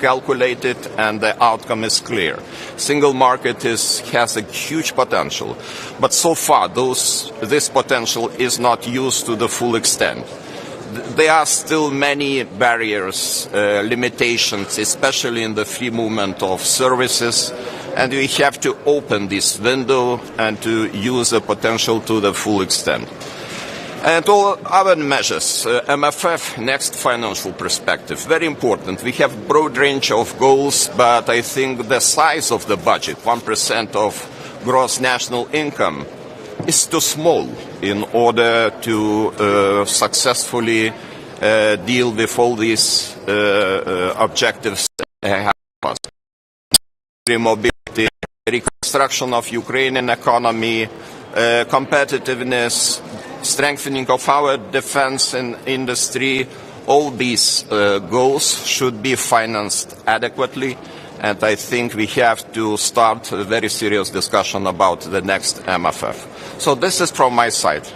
calculated, and the outcome is clear. Single market has a huge potential, but so far this potential is not used to the full extent. There are still many barriers, limitations, especially in the free movement of services, and we have to open this window and to use the potential to the full extent. And all other measures, MFF, next financial perspective, very important. We have broad range of goals, but I think the size of the budget, 1% of gross national income, is too small in order to successfully deal with all these objectives ahead of us. Mobility, reconstruction of Ukrainian economy, competitiveness, strengthening of our defense and industry, all these goals should be financed adequately, and I think we have to start a very serious discussion about the next MFF. So this is from my side. Do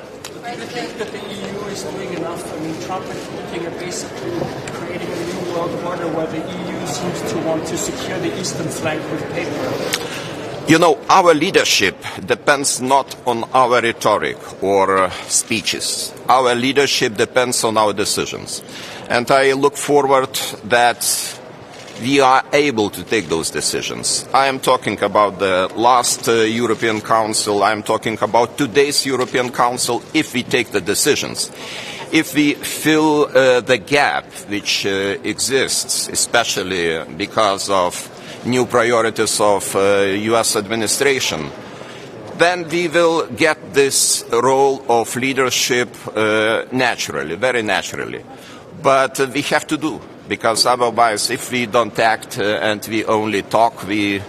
you think that the EU is doing enough? I mean, Trump is looking at basically creating a new world order where the EU seems to want to secure the eastern flank with paper. You know, our leadership depends not on our rhetoric or speeches. Our leadership depends on our decisions. And I look forward that we are able to take those decisions. I am talking about the last European Council. I am talking about today's European Council if we take the decisions. If we fill the gap which exists, especially because of new priorities of U.S. administration, then we will get this role of leadership naturally, very naturally. But we have to do, because otherwise, if we don't act and we only talk, we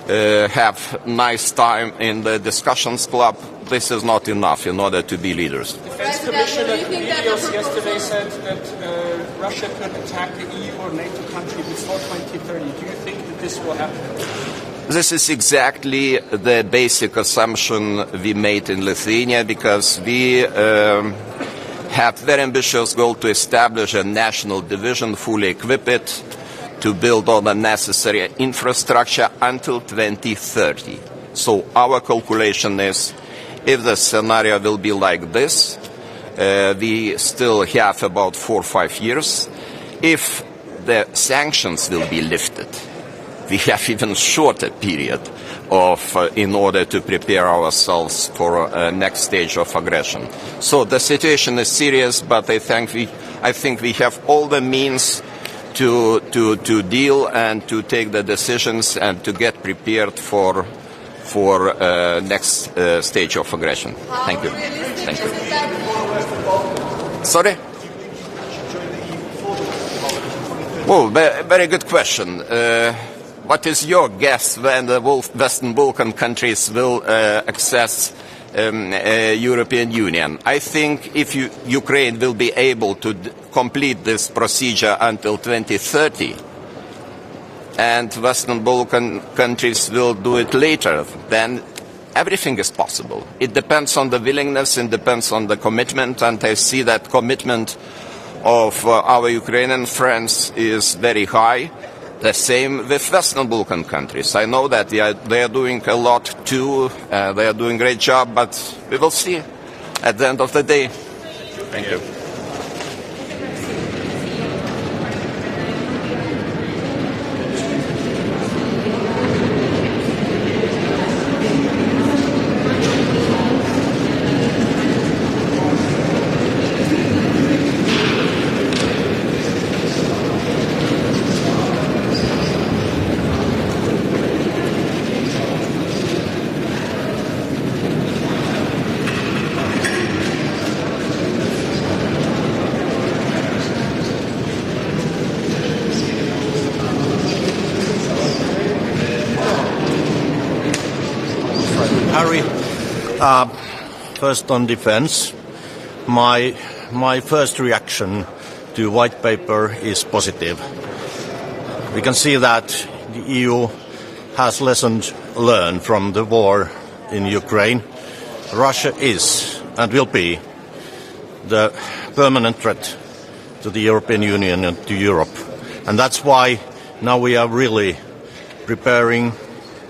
have nice time in the discussions club, this is not enough in order to be leaders. Defense Commissioner Kubilius yesterday said that Russia could attack the EU or NATO country before 2030. Do you think that this will happen? This is exactly the basic assumption we made in Lithuania, because we have very ambitious goal to establish a national division, fully equipped, to build all the necessary infrastructure until 2030. So our calculation is, if the scenario will be like this, we still have about 4 or 5 years. If the sanctions will be lifted, we have even shorter period in order to prepare ourselves for a next stage of aggression. So the situation is serious, but I think we have all the means to deal and to take the decisions and to get prepared for next stage of aggression. Thank you. Thank you. Sorry? Oh, very good question. What is your guess when the Western Balkan countries will access European Union? I think if Ukraine will be able to complete this procedure until 2030, and Western Balkan countries will do it later, then everything is possible. It depends on the willingness, it depends on the commitment, and I see that commitment of our Ukrainian friends is very high. The same with Western Balkan countries. I know that they are doing a lot too. They are doing a great job, but we will see at the end of the day. Thank you. First on defense, my first reaction to white paper is positive. We can see that the EU has lessons learned from the war in Ukraine. Russia is and will be the permanent threat to the European Union and to Europe. And that's why now we are really preparing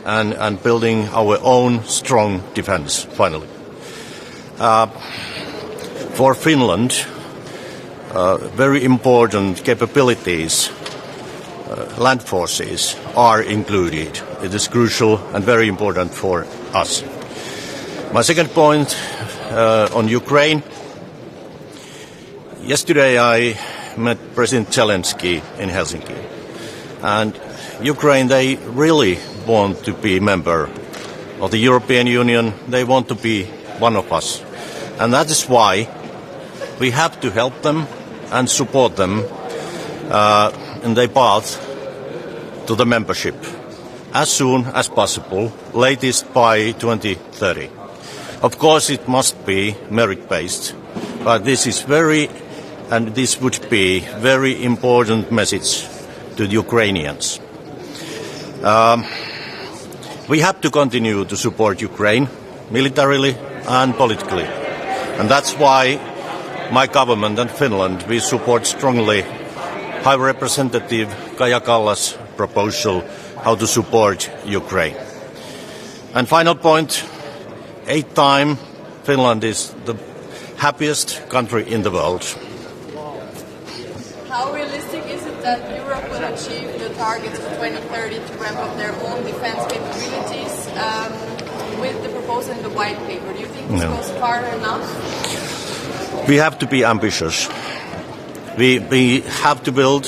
and building our own strong defense, finally. For Finland, very important capabilities, land forces, are included. It is crucial and very important for us. My second point on Ukraine. Yesterday I met President Zelensky in Helsinki. And Ukraine, they really want to be a member of the European Union. They want to be one of us. And that is why we have to help them and support them in their path to the membership as soon as possible, latest by 2030. Of course, it must be merit-based, but this would be very important message to the Ukrainians. We have to continue to support Ukraine militarily and politically. And that's why my government and Finland, we support strongly High Representative Kaja Kallas' proposal how to support Ukraine. And final point, 8th time Finland is the happiest country in the world. How realistic is it that Europe will achieve the targets for 2030 to ramp up their own defense capabilities with the proposal in the white paper? Do you think this goes far enough? We have to be ambitious. We have to build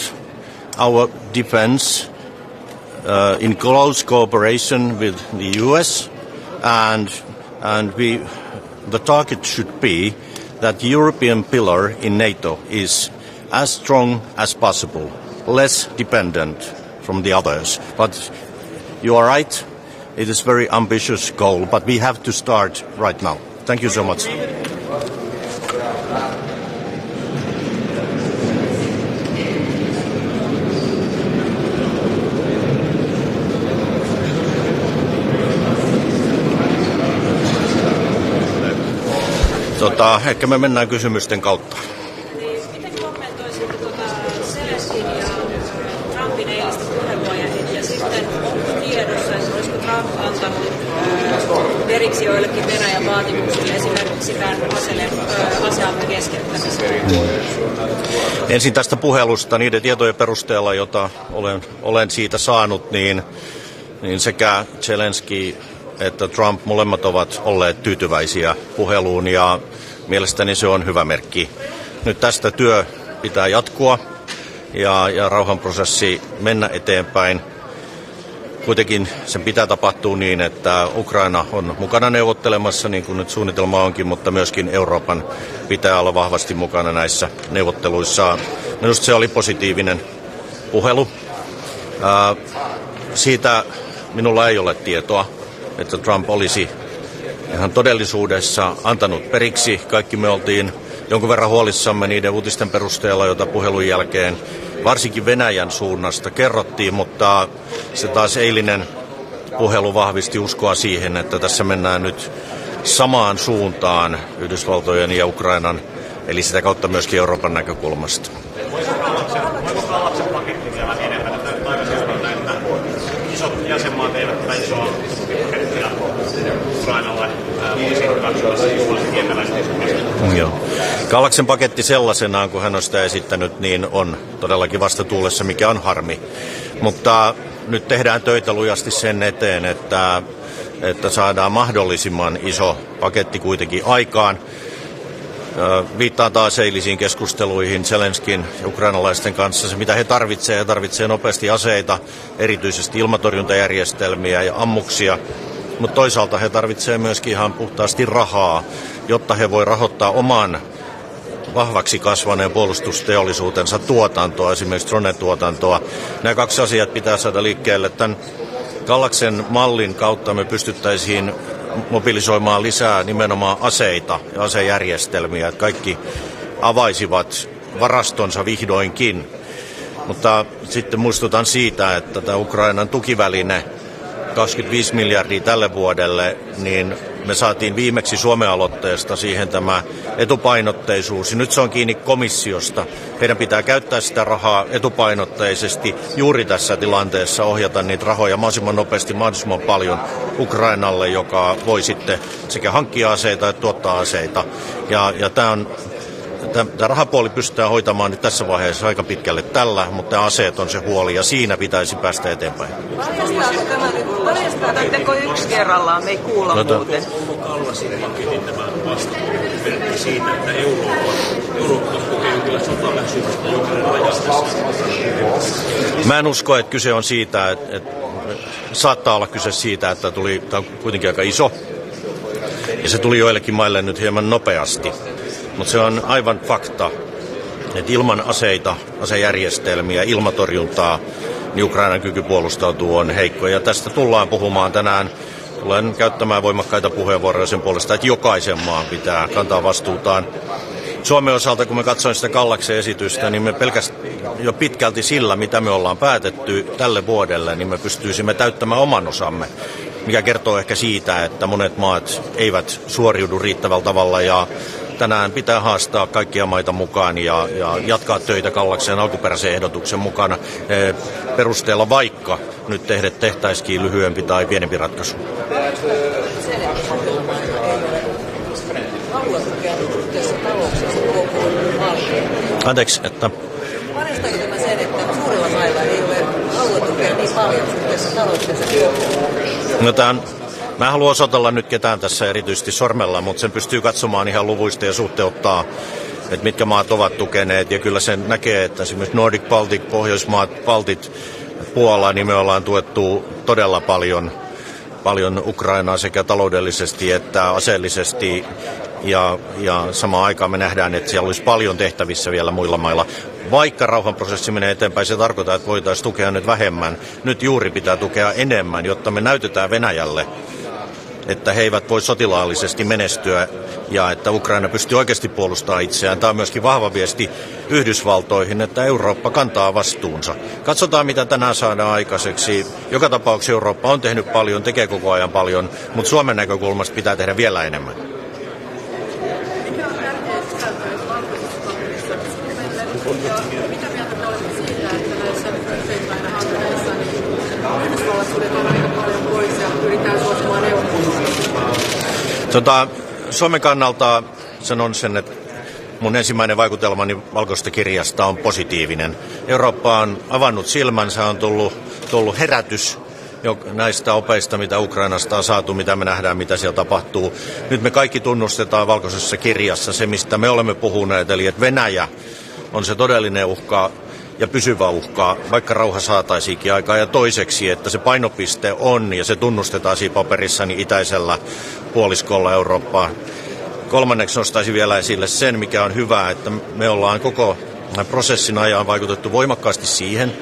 our defense in close cooperation with the US, and the target should be that the European pillar in NATO is as strong as possible, less dependent from the others. But you are right, it is a very ambitious goal, but we have to start right now. Thank you so much. Ehkä me mennään kysymysten kautta. Miten kommentoisitte Zelenskin ja Trumpin eilistä puheenvuoroa ja sitten onko tiedossa, että olisiko Trump antanut periksi joillekin Venäjän vaatimuksille esimerkiksi tämän asealan keskeyttämistä? Ensin tästä puhelusta niiden tietojen perusteella, jota olen siitä saanut, niin sekä Zelensky että Trump molemmat ovat olleet tyytyväisiä puheluun ja mielestäni se on hyvä merkki. Nyt tästä työ pitää jatkua ja rauhanprosessi mennä eteenpäin. Kuitenkin sen pitää tapahtua niin, että Ukraina on mukana neuvottelemassa, niin kuin nyt suunnitelma onkin, mutta myöskin Euroopan pitää olla vahvasti mukana näissä neuvotteluissa. Minusta se oli positiivinen puhelu. Siitä minulla ei ole tietoa, että Trump olisi ihan todellisuudessa antanut periksi. Kaikki me oltiin jonkun verran huolissamme niiden uutisten perusteella, joita puhelun jälkeen varsinkin Venäjän suunnasta kerrottiin, mutta se taas eilinen puhelu vahvisti uskoa siihen, että tässä mennään nyt samaan suuntaan Yhdysvaltojen ja Ukrainan, eli sitä kautta myöskin Euroopan näkökulmasta. Voiko Kallaksen paketti vielä enemmän? Että aika seurata, että isot jäsenmaat eivät tätä isoa pakettia Ukrainalle olisi hyväksymässä Joo. Kallaksen paketti sellaisenaan, kun hän on sitä esittänyt, niin on todellakin vastatuulessa, mikä on harmi. Mutta nyt tehdään töitä lujasti sen eteen, että saadaan mahdollisimman iso paketti kuitenkin aikaan. Viittaan taas eilisiin keskusteluihin Zelenskin ja ukrainalaisten kanssa. Se, mitä he tarvitsee nopeasti aseita, erityisesti ilmatorjuntajärjestelmiä ja ammuksia. Mutta toisaalta he tarvitsevat myöskin ihan puhtaasti rahaa, jotta he voi rahoittaa oman vahvaksi kasvaneen puolustusteollisuutensa tuotantoa, esimerkiksi drone-tuotantoa. Nämä kaksi asiat pitää saada liikkeelle. Tämän Kallaksen mallin kautta me pystyttäisiin mobilisoimaan lisää nimenomaan aseita ja asejärjestelmiä, että kaikki avaisivat varastonsa vihdoinkin. Mutta sitten muistutan siitä, että tämä Ukrainan tukiväline 25 miljardia tälle vuodelle, niin me saatiin viimeksi Suomen aloitteesta siihen tämä etupainotteisuus. Ja nyt se on kiinni komissiosta. Heidän pitää käyttää sitä rahaa etupainotteisesti juuri tässä tilanteessa, ohjata niitä rahoja mahdollisimman nopeasti, mahdollisimman paljon Ukrainalle, joka voi sitten sekä hankkia aseita että tuottaa aseita. Ja tämä rahapuoli pystytään hoitamaan nyt tässä vaiheessa aika pitkälle tällä, mutta aseet on se huoli ja siinä pitäisi päästä eteenpäin. Paljastaako yksi kerrallaan? Me ei kuulla muuten. Siitä, että Eurooppa kokee jonkinlaista sotaväsymystä Ukrainan rajassa. Mä en usko, että kyse on siitä, että saattaa olla kyse siitä, että tämä on kuitenkin aika iso ja se tuli joillekin maille nyt hieman nopeasti. Mutta se on aivan fakta, että ilman aseita, asejärjestelmiä, ilmatorjuntaa, niin Ukrainan kyky puolustautua on heikko. Ja tästä tullaan puhumaan tänään. Tulen käyttämään voimakkaita puheenvuoroja sen puolesta, että jokaisen maan pitää kantaa vastuutaan. Suomen osalta, kun me katsoin sitä Kallaksen esitystä, niin me pelkästään jo pitkälti sillä, mitä me ollaan päätetty tälle vuodelle, niin me pystyisimme täyttämään oman osamme, mikä kertoo ehkä siitä, että monet maat eivät suoriudu riittävällä tavalla ja tänään pitää haastaa kaikkia maita mukaan ja jatkaa töitä Kallaksen alkuperäisen ehdotuksen mukana perusteella, vaikka nyt tehtäisikin lyhyempi tai pienempi ratkaisu. Anteeksi, että... Varmistaako tämä sen, että suurilla mailla ei ole halua tukea niin paljon suhteessa taloutensa työvoimaan? Mä en halua osoitella nyt ketään tässä erityisesti sormella, mutta sen pystyy katsomaan ihan luvuista ja suhteuttaa, että mitkä maat ovat tukeneet. Ja kyllä sen näkee, että esimerkiksi Nordic Baltic, Pohjoismaat, Baltit, Puola, niin me ollaan tuettu todella paljon Ukrainaa sekä taloudellisesti että aseellisesti. Ja samaan aikaan me nähdään, että siellä olisi paljon tehtävissä vielä muilla mailla. Vaikka rauhanprosessi menee eteenpäin, se tarkoittaa, että voitaisiin tukea nyt vähemmän. Nyt juuri pitää tukea enemmän, jotta me näytetään Venäjälle, että he eivät voi sotilaallisesti menestyä ja että Ukraina pystyy oikeasti puolustamaan itseään. Tämä on myöskin vahva viesti Yhdysvaltoihin, että Eurooppa kantaa vastuunsa. Katsotaan, mitä tänään saadaan aikaiseksi. Joka tapauksessa Eurooppa on tehnyt paljon, tekee koko ajan paljon, mutta Suomen näkökulmasta pitää tehdä vielä enemmän. Mitä mieltä te olette siitä, että näissä yhteispäinähankkeissa Yhdysvallat suljetaan aika paljon pois ja pyritään suosimaan neuvottelua? Suomen kannalta sanon sen, että mun ensimmäinen vaikutelmani valkoisesta kirjasta on positiivinen. Eurooppa on avannut silmänsä, on tullut herätys näistä opeista, mitä Ukrainasta on saatu, mitä me nähdään, mitä siellä tapahtuu. Nyt me kaikki tunnustetaan valkoisessa kirjassa se, mistä me olemme puhuneet, eli että Venäjä on se todellinen uhka ja pysyvä uhka, vaikka rauha saataisiinkin aikaan. Ja toiseksi, että se painopiste on, ja se tunnustetaan siinä paperissa, niin itäisellä puoliskolla Eurooppaa. Kolmanneksi nostaisin vielä esille sen, mikä on hyvä, että me ollaan koko prosessin ajan vaikutettu voimakkaasti siihen,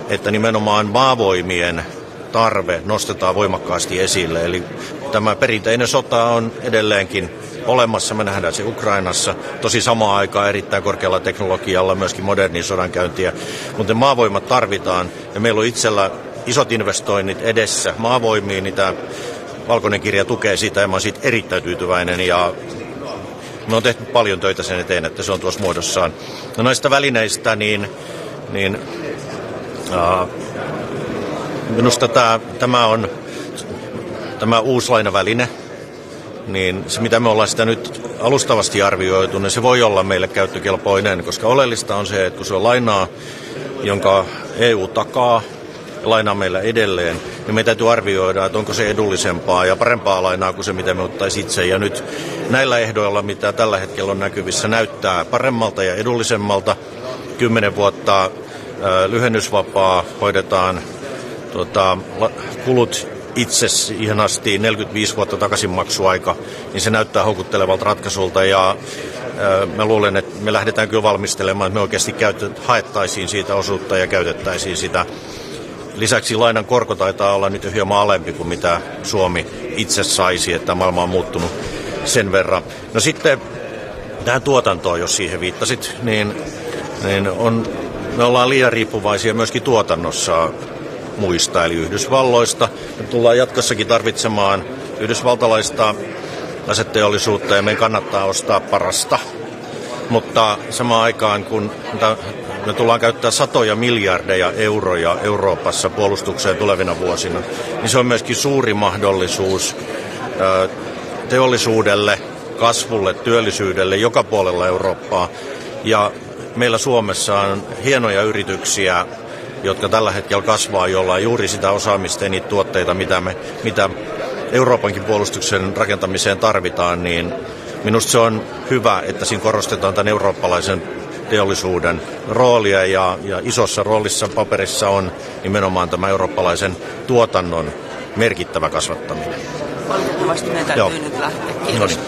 että nimenomaan maavoimien tarve nostetaan voimakkaasti esille. Eli tämä perinteinen sota on edelleenkin olemassa, me nähdään se Ukrainassa, tosi samaan aikaan erittäin korkealla teknologialla, myöskin modernin sodankäyntiä, mutta maavoimat tarvitaan ja meillä on itsellä isot investoinnit edessä maavoimiin, niin tämä valkoinen kirja tukee sitä ja mä oon siitä erittäin tyytyväinen ja me on tehty paljon töitä sen eteen, että se on tuossa muodossaan. No noista välineistä, minusta tämä uusi lainaväline, niin se mitä me ollaan sitä nyt alustavasti arvioitu, niin se voi olla meille käyttökelpoinen, koska oleellista on se, että kun se on lainaa, jonka EU takaa ja lainaa meillä edelleen, niin meidän täytyy arvioida, että onko se edullisempaa ja parempaa lainaa kuin se, mitä me ottaisiin itse. Ja nyt näillä ehdoilla, mitä tällä hetkellä on näkyvissä, näyttää paremmalta ja edullisemmalta. 10 vuotta lyhennysvapaa, hoidetaan kulut itse ihan asti 45 vuotta takaisinmaksuaika, niin se näyttää houkuttelevalta ratkaisulta ja mä luulen, että me lähdetään kyllä valmistelemaan, että me oikeasti haettaisiin siitä osuutta ja käytettäisiin sitä. Lisäksi lainan korko taitaa olla nyt hieman alempi kuin mitä Suomi itse saisi, että maailma on muuttunut sen verran. No sitten tähän tuotantoon, jos siihen viittasit, niin me ollaan liian riippuvaisia myöskin tuotannossa muista, eli Yhdysvalloista. Me tullaan jatkossakin tarvitsemaan yhdysvaltalaista aseteollisuutta ja meidän kannattaa ostaa parasta. Mutta samaan aikaan, kun me tullaan käyttää satoja miljardeja euroja Euroopassa puolustukseen tulevina vuosina, niin se on myöskin suuri mahdollisuus teollisuudelle, kasvulle, työllisyydelle joka puolella Eurooppaa. Ja meillä Suomessa on hienoja yrityksiä, jotka tällä hetkellä kasvaa, jolla on juuri sitä osaamista ja niitä tuotteita, mitä Euroopankin puolustuksen rakentamiseen tarvitaan, niin minusta se on hyvä, että siinä korostetaan tämän eurooppalaisen teollisuuden roolia ja isossa roolissa paperissa on nimenomaan tämä eurooppalaisen tuotannon merkittävä kasvattaminen. Valitettavasti meidän täytyy nyt lähteä. Kiitos.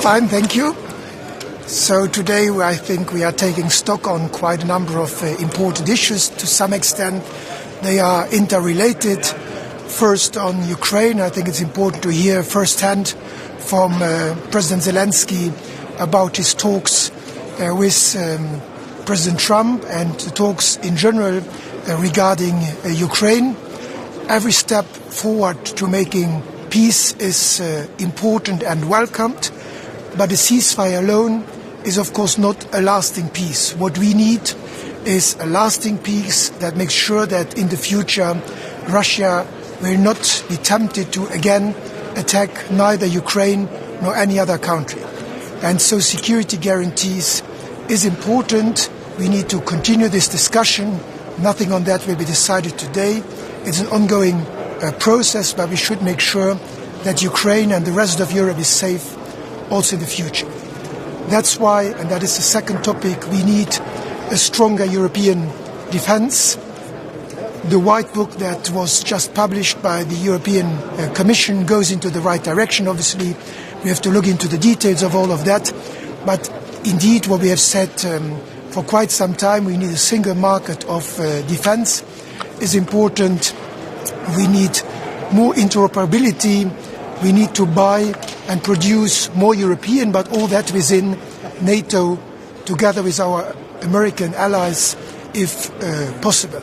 Fine, thank you. So today I think we are taking stock on quite a number of important issues. To some extent they are interrelated. First on Ukraine, I think it's important to hear firsthand from President Zelensky about his talks with President Trump and the talks in general regarding Ukraine. Every step forward to making peace is important and welcomed. But a ceasefire alone is, of course, not a lasting peace. What we need is a lasting peace that makes sure that in the future Russia will not be tempted to again attack neither Ukraine nor any other country. And so security guarantees is important. We need to continue this discussion. Nothing on that will be decided today. It's an ongoing process, but we should make sure that Ukraine and the rest of Europe is safe also in the future. That's why, and that is the second topic, we need a stronger European defence. The white book that was just published by the European Commission goes into the right direction. Obviously, we have to look into the details of all of that. But indeed, what we have said for quite some time, we need a single market of defence is important. We need more interoperability. We need to buy and produce more European, but all that within NATO, together with our American allies, if possible.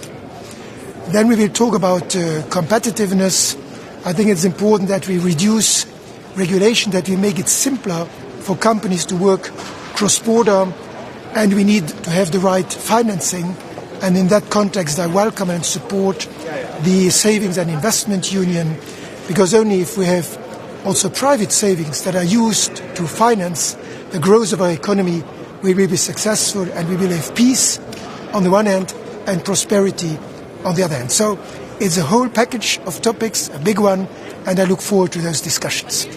Then we will talk about competitiveness. I think it's important that we reduce regulation, that we make it simpler for companies to work cross-border, and we need to have the right financing. And in that context, I welcome and support the Savings and Investment Union, because only if we have also private savings that are used to finance the growth of our economy, we will be successful and we will have peace on the one hand and prosperity on the other hand. So it's a whole package of topics, a big one, and I look forward to those discussions.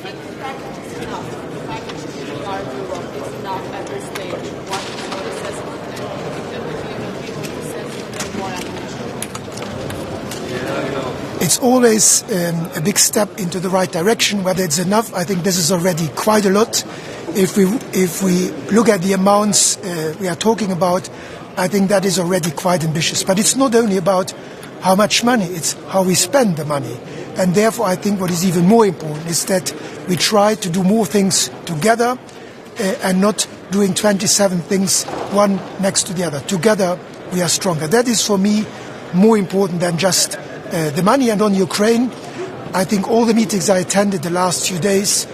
It's always a big step into the right direction. Whether it's enough, I think this is already quite a lot. If we look at the amounts we are talking about, I think that is already quite ambitious. But it's not only about how much money, it's how we spend the money. And therefore, I think what is even more important is that we try to do more things together and not doing 27 things one next to the other. Together, we are stronger. That is, for me, more important than just the money. And on Ukraine, I think all the meetings I attended the last few days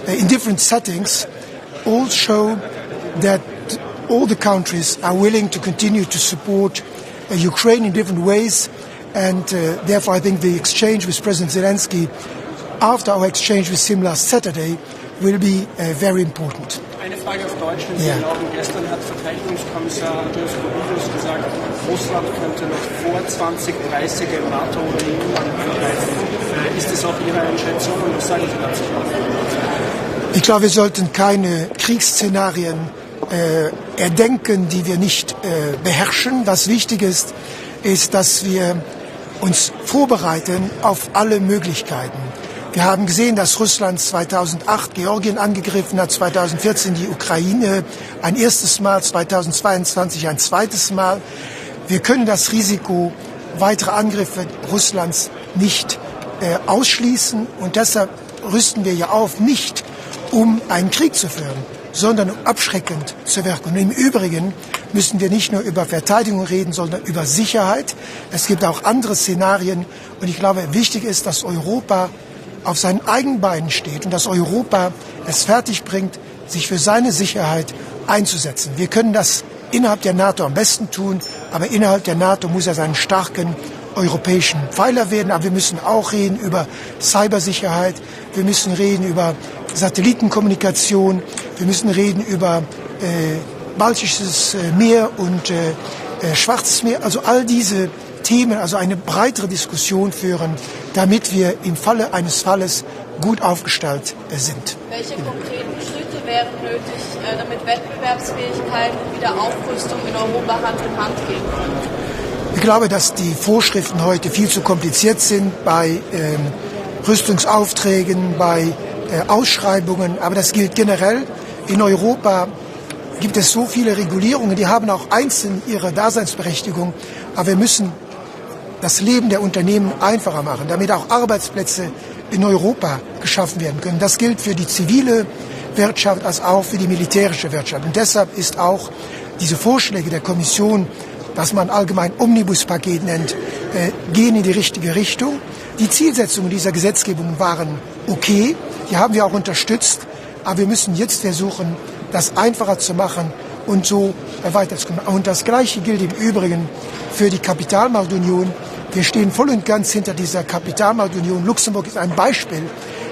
in different settings all show that all the countries are willing to continue to support Ukraine in different ways. And therefore, I think the exchange with President Zelensky after our exchange with him last Saturday will be very important. Eine Frage auf Deutsch, wenn Sie erlauben. Gestern hat Verteidigungskommissar Andreas Kubilius gesagt, Russland könnte noch vor 2030 in NATO oder EU angreifen. Ist das auch Ihre Einschätzung und was sagen Sie dazu? Ich glaube, wir sollten keine Kriegsszenarien erdenken, die wir nicht beherrschen. Was wichtig ist, dass wir uns vorbereiten auf alle Möglichkeiten. Wir haben gesehen, dass Russland 2008 Georgien angegriffen hat, 2014 die Ukraine ein erstes Mal, 2022 ein zweites Mal. Wir können das Risiko weiterer Angriffe Russlands nicht ausschließen und deshalb rüsten wir ja auf, nicht um einen Krieg zu führen, sondern um abschreckend zu wirken. Und im Übrigen müssen wir nicht nur über Verteidigung reden, sondern über Sicherheit. Es gibt auch andere Szenarien und ich glaube, wichtig ist, dass Europa auf seinen eigenen Beinen steht und dass Europa es fertigbringt, sich für seine Sicherheit einzusetzen. Wir können das innerhalb der NATO am besten tun, aber innerhalb der NATO muss er seinen starken europäischen Pfeiler werden. Aber wir müssen auch reden über Cybersicherheit, wir müssen reden über Satellitenkommunikation, wir müssen reden über Baltisches Meer und Schwarzes Meer, also all diese Themen, also eine breitere Diskussion führen, damit wir im Falle eines Falles gut aufgestellt sind. Welche konkreten Schritte wären nötig, damit Wettbewerbsfähigkeit und Wiederaufrüstung in Europa Hand in Hand gehen können? Ich glaube, dass die Vorschriften heute viel zu kompliziert sind bei Rüstungsaufträgen, bei Ausschreibungen, aber das gilt generell. In Europa gibt es so viele Regulierungen, die haben auch einzeln ihre Daseinsberechtigung, aber wir müssen das Leben der Unternehmen einfacher machen, damit auch Arbeitsplätze in Europa geschaffen werden können. Das gilt für die zivile Wirtschaft als auch für die militärische Wirtschaft. Und deshalb ist auch diese Vorschläge der Kommission, was man allgemein Omnibuspaket nennt, gehen in die richtige Richtung. Die Zielsetzungen dieser Gesetzgebung waren okay, die haben wir auch unterstützt, aber wir müssen jetzt versuchen, das einfacher zu machen und so weiterzukommen. Und das Gleiche gilt im Übrigen für die Kapitalmarktunion. Wir stehen voll und ganz hinter dieser Kapitalmarktunion. Luxemburg ist ein Beispiel,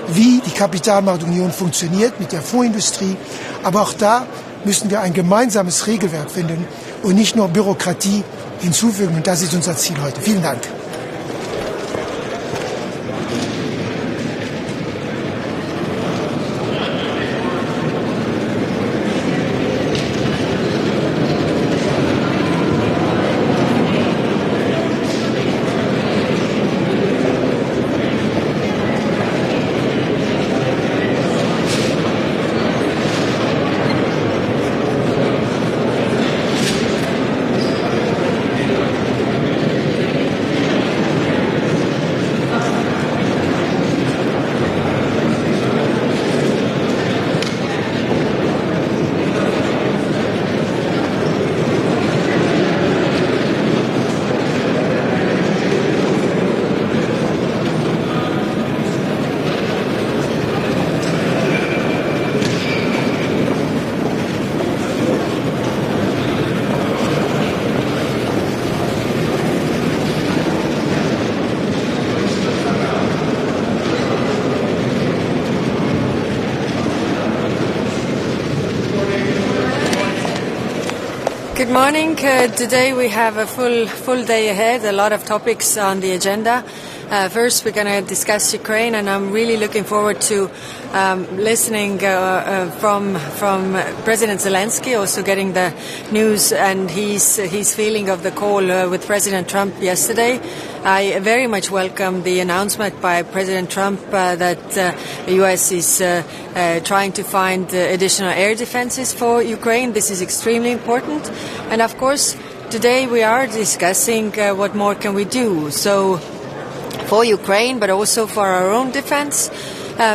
wie die Kapitalmarktunion funktioniert mit der Fondsindustrie. Aber auch da müssen wir ein gemeinsames Regelwerk finden und nicht nur Bürokratie hinzufügen. Und das ist unser Ziel heute. Vielen Dank. Good morning. Today we have a full day ahead, a lot of topics on the agenda. First, we're going to discuss Ukraine, and I'm really looking forward to listening from President Zelensky, also getting the news and his feeling of the call with President Trump yesterday. I very much welcome the announcement by President Trump that the U.S. is trying to find additional air defenses for Ukraine. This is extremely important. And of course, today we are discussing what more can we do. So, for Ukraine, but also for our own defense.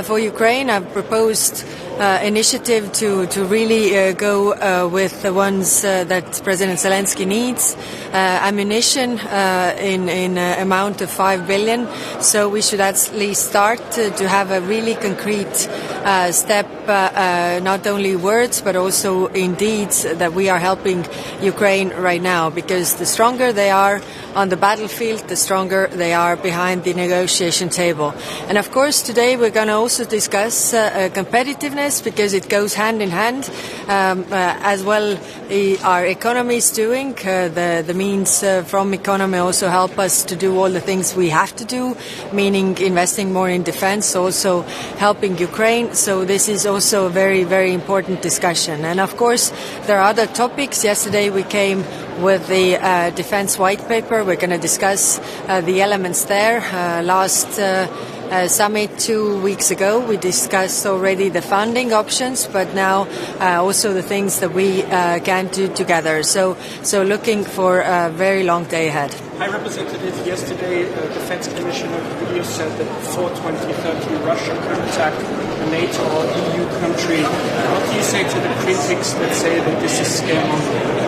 For Ukraine, I've proposed initiative to really go with the ones that President Zelensky needs. Ammunition in amount of 5 billion. So we should at least start to have a really concrete step, not only words, but also in deeds, that we are helping Ukraine right now. Because the stronger they are on the battlefield, the stronger they are behind the negotiation table. And of course, today we're going to also discuss competitiveness, because it goes hand in hand. As well, our economy is doing. The means from economy also help us to do all the things we have to do, meaning investing more in defense, also helping Ukraine. So this is also a very, very important discussion. And of course, there are other topics. Yesterday we came with the defense white paper. We're going to discuss the elements there. Last summit 2 weeks ago, we discussed already the funding options, but now also the things that we can do together. So looking for a very long day ahead. High Representative, yesterday Defense Commissioner Video said that before 2030 Russia could attack a NATO or EU country. What do you say to the critics that say that this is scaremongering?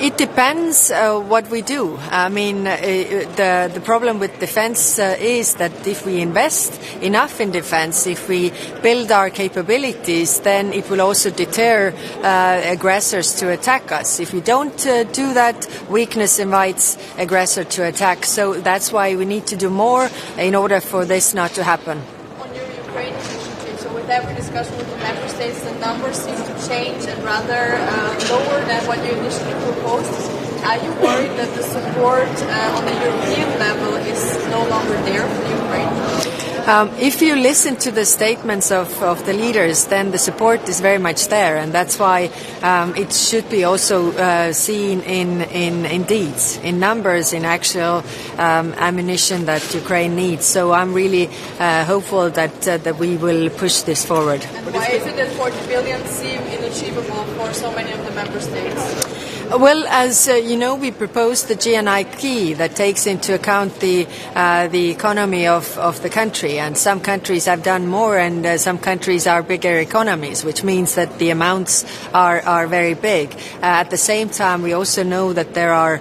It depends what we do. I mean, the problem with defense is that if we invest enough in defense, if we build our capabilities, then it will also deter aggressors to attack us. If we don't do that, weakness invites aggressor to attack. So that's why we need to do more in order for this not to happen. On your Ukraine initiative, so with every discussion with the member states, the numbers seem to change and rather lower than what you initially proposed. Are you worried that the support on the European level is no longer there for Ukraine? If you listen to the statements of the leaders, then the support is very much there, and that's why it should be also seen in deeds, in numbers, in actual ammunition that Ukraine needs. So I'm really hopeful that we will push this forward. And why is it that 40 billion seem inachievable for so many of the member states? Well, as you know, we proposed the GNI key that takes into account the economy of the country, and some countries have done more, and some countries are bigger economies, which means that the amounts are very big. At the same time, we also know that there are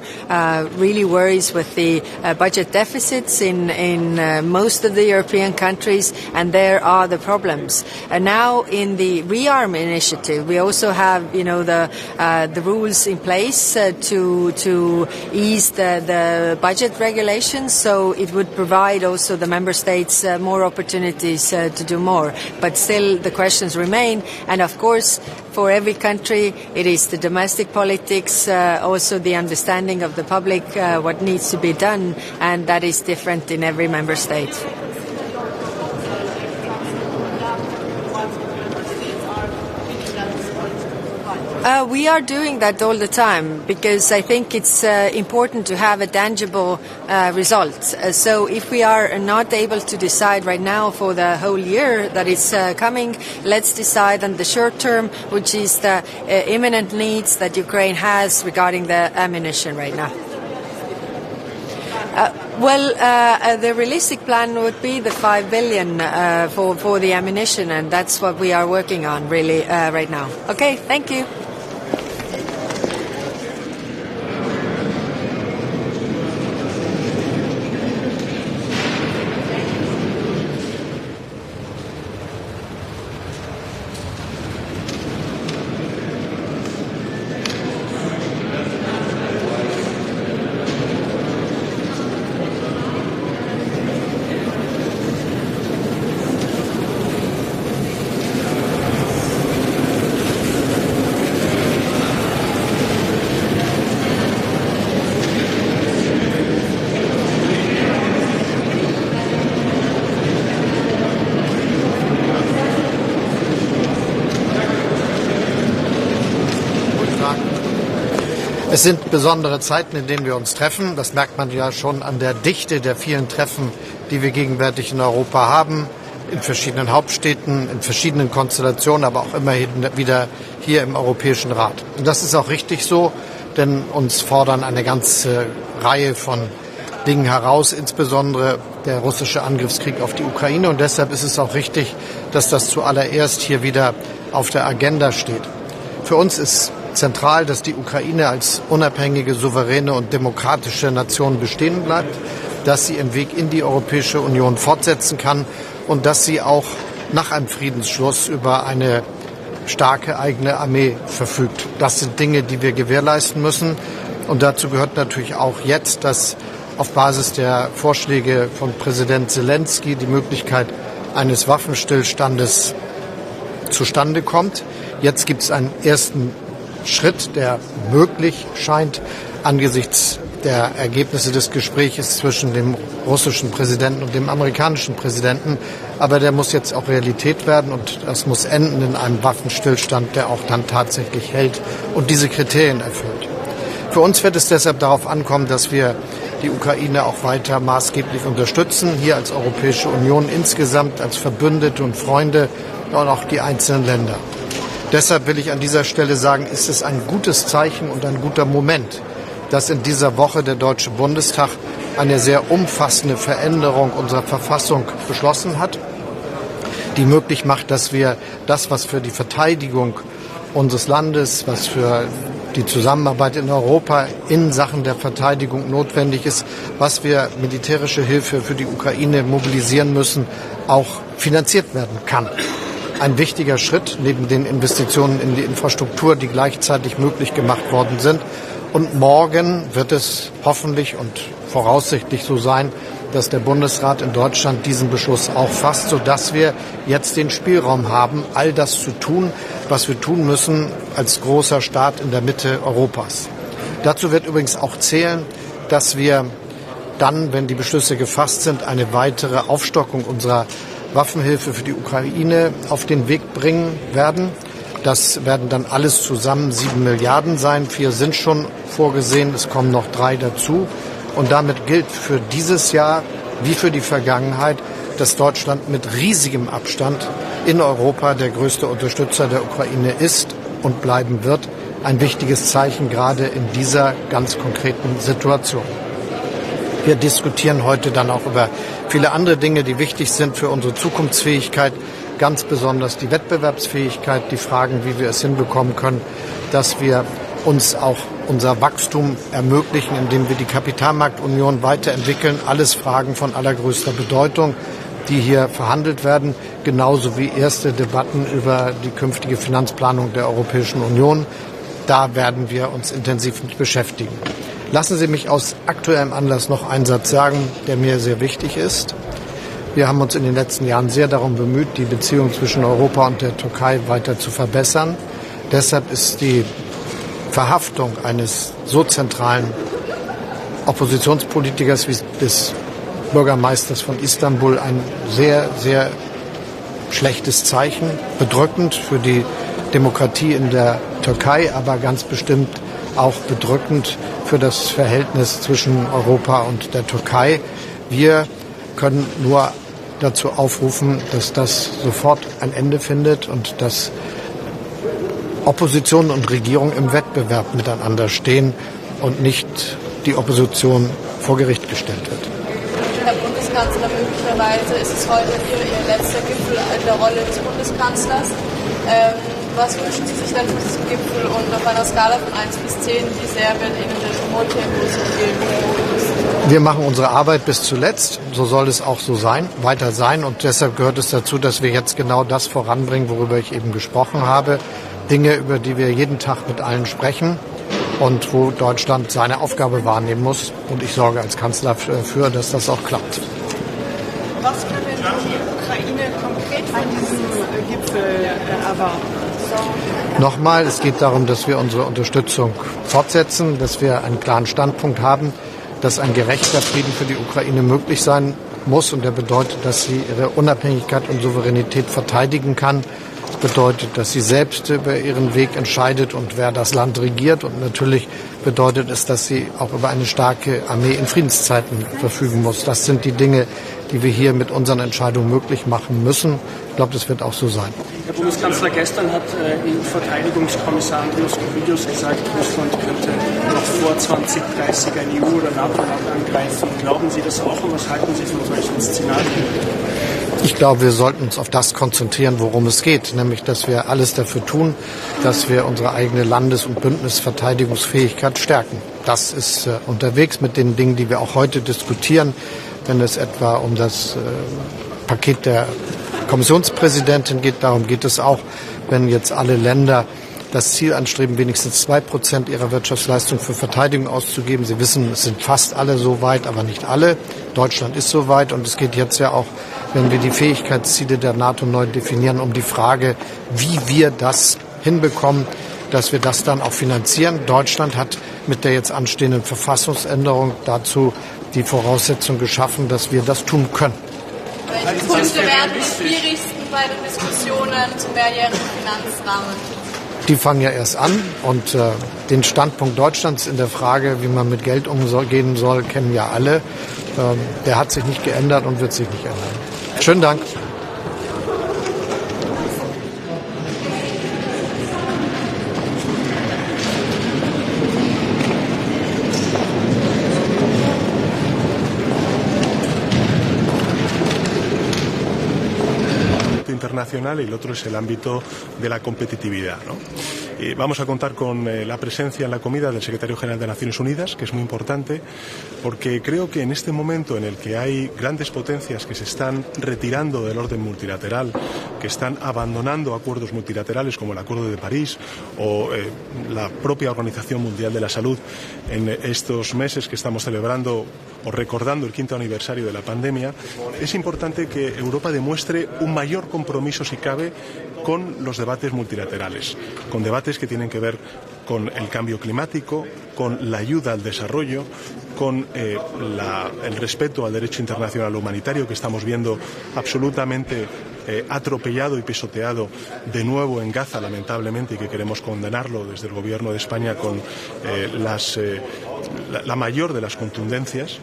really worries with the budget deficits in most of the European countries, and there are the problems. Now, in the rearm initiative, we also have, the rules in place to ease the budget regulations, so it would provide also the member states more opportunities to do more. But still, the questions remain, and of course, for every country, it is the domestic politics, also the understanding of the public, what needs to be done, and that is different in every member state. We are doing that all the time, because I think it's important to have a tangible result. So if we are not able to decide right now for the whole year that is coming, let's decide on the short term, which is the imminent needs that Ukraine has regarding the ammunition right now. The realistic plan would be the 5 billion for the ammunition, and that's what we are working on really right now. Okay, thank you. Es sind besondere Zeiten, in denen wir uns treffen. Das merkt man ja schon an der Dichte der vielen Treffen, die wir gegenwärtig in Europa haben, in verschiedenen Hauptstädten, in verschiedenen Konstellationen, aber auch immerhin wieder hier im Europäischen Rat. Und das ist auch richtig so, denn uns fordern eine ganze Reihe von Dingen heraus, insbesondere der russische Angriffskrieg auf die Ukraine. Und deshalb ist es auch richtig, dass das zuallererst hier wieder auf der Agenda steht. Für uns ist zentral, dass die Ukraine als unabhängige, souveräne und demokratische Nation bestehen bleibt, dass sie ihren Weg in die Europäische Union fortsetzen kann und dass sie auch nach einem Friedensschluss über eine starke eigene Armee verfügt. Das sind Dinge, die wir gewährleisten müssen. Und dazu gehört natürlich auch jetzt, dass auf Basis der Vorschläge von Präsident Zelensky die Möglichkeit eines Waffenstillstandes zustande kommt. Jetzt gibt es einen ersten Schritt, der möglich scheint angesichts der Ergebnisse des Gesprächs zwischen dem russischen Präsidenten und dem amerikanischen Präsidenten. Aber der muss jetzt auch Realität werden und das muss enden in einem Waffenstillstand, der auch dann tatsächlich hält und diese Kriterien erfüllt. Für uns wird es deshalb darauf ankommen, dass wir die Ukraine auch weiter maßgeblich unterstützen, hier als Europäische Union insgesamt, als Verbündete und Freunde und auch die einzelnen Länder. Deshalb will ich an dieser Stelle sagen, ist es ein gutes Zeichen und ein guter Moment, dass in dieser Woche der Deutsche Bundestag eine sehr umfassende Veränderung unserer Verfassung beschlossen hat, die möglich macht, dass wir das, was für die Verteidigung unseres Landes, was für die Zusammenarbeit in Europa in Sachen der Verteidigung notwendig ist, was wir militärische Hilfe für die Ukraine mobilisieren müssen, auch finanziert werden kann. Ein wichtiger Schritt neben den Investitionen in die Infrastruktur, die gleichzeitig möglich gemacht worden sind. Und morgen wird es hoffentlich und voraussichtlich so sein, dass der Bundesrat in Deutschland diesen Beschluss auch fasst, sodass wir jetzt den Spielraum haben, all das zu tun, was wir tun müssen als großer Staat in der Mitte Europas. Dazu wird übrigens auch zählen, dass wir dann, wenn die Beschlüsse gefasst sind, eine weitere Aufstockung unserer Waffenhilfe für die Ukraine auf den Weg bringen werden. Das werden dann alles zusammen 7 Milliarden sein. 4 sind schon vorgesehen, es kommen noch 3 dazu. Und damit gilt für dieses Jahr wie für die Vergangenheit, dass Deutschland mit riesigem Abstand in Europa der größte Unterstützer der Ukraine ist und bleiben wird. Ein wichtiges Zeichen gerade in dieser ganz konkreten Situation. Wir diskutieren heute dann auch über viele andere Dinge, die wichtig sind für unsere Zukunftsfähigkeit, ganz besonders die Wettbewerbsfähigkeit, die Fragen, wie wir es hinbekommen können, dass wir uns auch unser Wachstum ermöglichen, indem wir die Kapitalmarktunion weiterentwickeln. Alles Fragen von allergrößter Bedeutung, die hier verhandelt werden, genauso wie erste Debatten über die künftige Finanzplanung der Europäischen Union. Da werden wir uns intensiv mit beschäftigen. Lassen Sie mich aus aktuellem Anlass noch einen Satz sagen, der mir sehr wichtig ist. Wir haben uns in den letzten Jahren sehr darum bemüht, die Beziehung zwischen Europa und der Türkei weiter zu verbessern. Deshalb ist die Verhaftung eines so zentralen Oppositionspolitikers wie des Bürgermeisters von Istanbul ein sehr, sehr schlechtes Zeichen, bedrückend für die Demokratie in der Türkei, aber ganz bestimmt auch bedrückend für das Verhältnis zwischen Europa und der Türkei. Wir können nur dazu aufrufen, dass das sofort ein Ende findet und dass Opposition und Regierung im Wettbewerb miteinander stehen und nicht die Opposition vor Gericht gestellt wird. Herr Bundeskanzler, möglicherweise ist es heute Ihr letzter Gipfel in der Rolle des Bundeskanzlers. Was wünschen Sie sich denn für diesen Gipfel und auf einer Skala von 1 bis 10, wie sehr wird Ihnen der Humortempus fehlen? Wir machen unsere Arbeit bis zuletzt, so soll es auch so sein, weiter sein und deshalb gehört es dazu, dass wir jetzt genau das voranbringen, worüber ich eben gesprochen habe. Dinge, über die wir jeden Tag mit allen sprechen und wo Deutschland seine Aufgabe wahrnehmen muss. Und ich sorge als Kanzler dafür, dass das auch klappt. Was kann denn die Ukraine konkret von diesem Gipfel erwarten? Nochmal, es geht darum, dass wir unsere Unterstützung fortsetzen, dass wir einen klaren Standpunkt haben, dass ein gerechter Frieden für die Ukraine möglich sein muss und der bedeutet, dass sie ihre Unabhängigkeit und Souveränität verteidigen kann Das bedeutet, dass sie selbst über ihren Weg entscheidet und wer das Land regiert. Und natürlich bedeutet es, dass sie auch über eine starke Armee in Friedenszeiten verfügen muss. Das sind die Dinge, die wir hier mit unseren Entscheidungen möglich machen müssen. Ich glaube, das wird auch so sein. Herr Bundeskanzler, gestern hat EU-Verteidigungskommissar Andrius gesagt, Russland könnte noch vor 2030 ein EU- oder NATO-Land angreifen. Glauben Sie das auch und was halten Sie von solchen Szenarien? Ich glaube, wir sollten uns auf das konzentrieren, worum es geht, nämlich, dass wir alles dafür tun, dass wir unsere eigene Landes- und Bündnisverteidigungsfähigkeit stärken. Das ist unterwegs mit den Dingen, die wir auch heute diskutieren, wenn es etwa um das Paket der Kommissionspräsidentin geht. Darum geht es auch, wenn jetzt alle Länder das Ziel anstreben, wenigstens 2% ihrer Wirtschaftsleistung für Verteidigung auszugeben. Sie wissen, es sind fast alle so weit, aber nicht alle. Deutschland ist so weit und es geht jetzt ja auch, wenn wir die Fähigkeitsziele der NATO neu definieren, um die Frage, wie wir das hinbekommen, dass wir das dann auch finanzieren. Deutschland hat mit der jetzt anstehenden Verfassungsänderung dazu die Voraussetzung geschaffen, dass wir das tun können. Welche Punkte werden die schwierigsten bei den Diskussionen zum mehrjährigen Finanzrahmen? Die fangen ja erst an und den Standpunkt Deutschlands in der Frage, wie man mit Geld umgehen soll, kennen ja alle. Der hat sich nicht geändert und wird sich nicht ändern. Schönen Dank. internacional y el otro es el ámbito de la competitividad, ¿no? Vamos a contar con la presencia en la comida del secretario general de Naciones Unidas, que es muy importante, porque creo que en este momento en el que hay grandes potencias que se están retirando del orden multilateral, que están abandonando acuerdos multilaterales como el Acuerdo de París o la propia Organización Mundial de la Salud, en estos meses que estamos celebrando o recordando el 5º aniversario de la pandemia, es importante que Europa demuestre un mayor compromiso, si cabe, con los debates multilaterales, con debates que tienen que ver con el cambio climático, con la ayuda al desarrollo, con el respeto al derecho internacional humanitario que estamos viendo absolutamente atropellado y pisoteado de nuevo en Gaza, lamentablemente, y que queremos condenarlo desde el Gobierno de España con la mayor de las contundencias.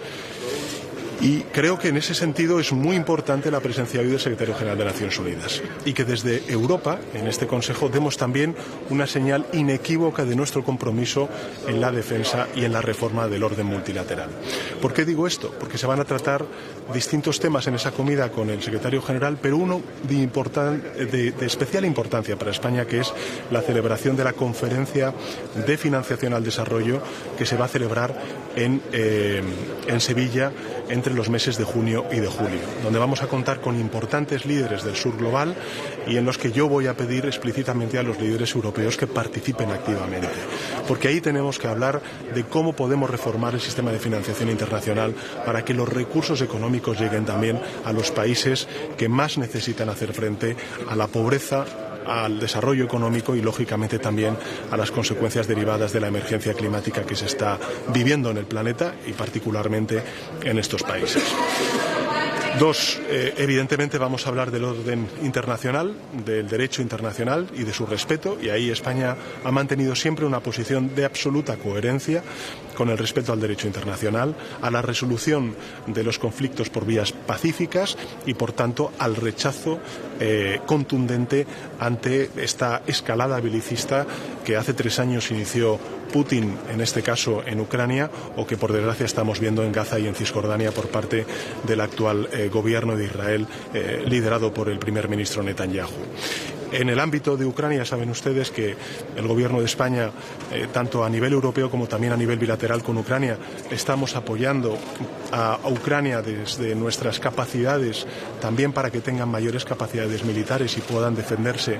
Y creo que en ese sentido es muy importante la presencia hoy del secretario general de Naciones Unidas y que desde Europa, en este Consejo, demos también una señal inequívoca de nuestro compromiso en la defensa y en la reforma del orden multilateral. ¿Por qué digo esto? Porque se van a tratar distintos temas en esa comida con el secretario general, pero uno de especial importancia para España, que es la celebración de la conferencia de financiación al desarrollo que se va a celebrar en Sevilla entre los meses de junio y de julio, donde vamos a contar con importantes líderes del sur global y en los que yo voy a pedir explícitamente a los líderes europeos que participen activamente, porque ahí tenemos que hablar de cómo podemos reformar el sistema de financiación internacional para que los recursos económicos lleguen también a los países que más necesitan hacer frente a la pobreza, al desarrollo económico y, lógicamente, también a las consecuencias derivadas de la emergencia climática que se está viviendo en el planeta y particularmente en estos países. Dos, evidentemente vamos a hablar del orden internacional, del derecho internacional y de su respeto, y ahí España ha mantenido siempre una posición de absoluta coherencia con el respeto al derecho internacional, a la resolución de los conflictos por vías pacíficas y, por tanto, al rechazo contundente ante esta escalada belicista que hace 3 años inició Putin, en este caso en Ucrania, o que por desgracia estamos viendo en Gaza y en Cisjordania por parte del actual gobierno de Israel, liderado por el primer ministro Netanyahu. En el ámbito de Ucrania saben ustedes que el Gobierno de España, tanto a nivel europeo como también a nivel bilateral con Ucrania, estamos apoyando a Ucrania desde nuestras capacidades, también para que tengan mayores capacidades militares y puedan defenderse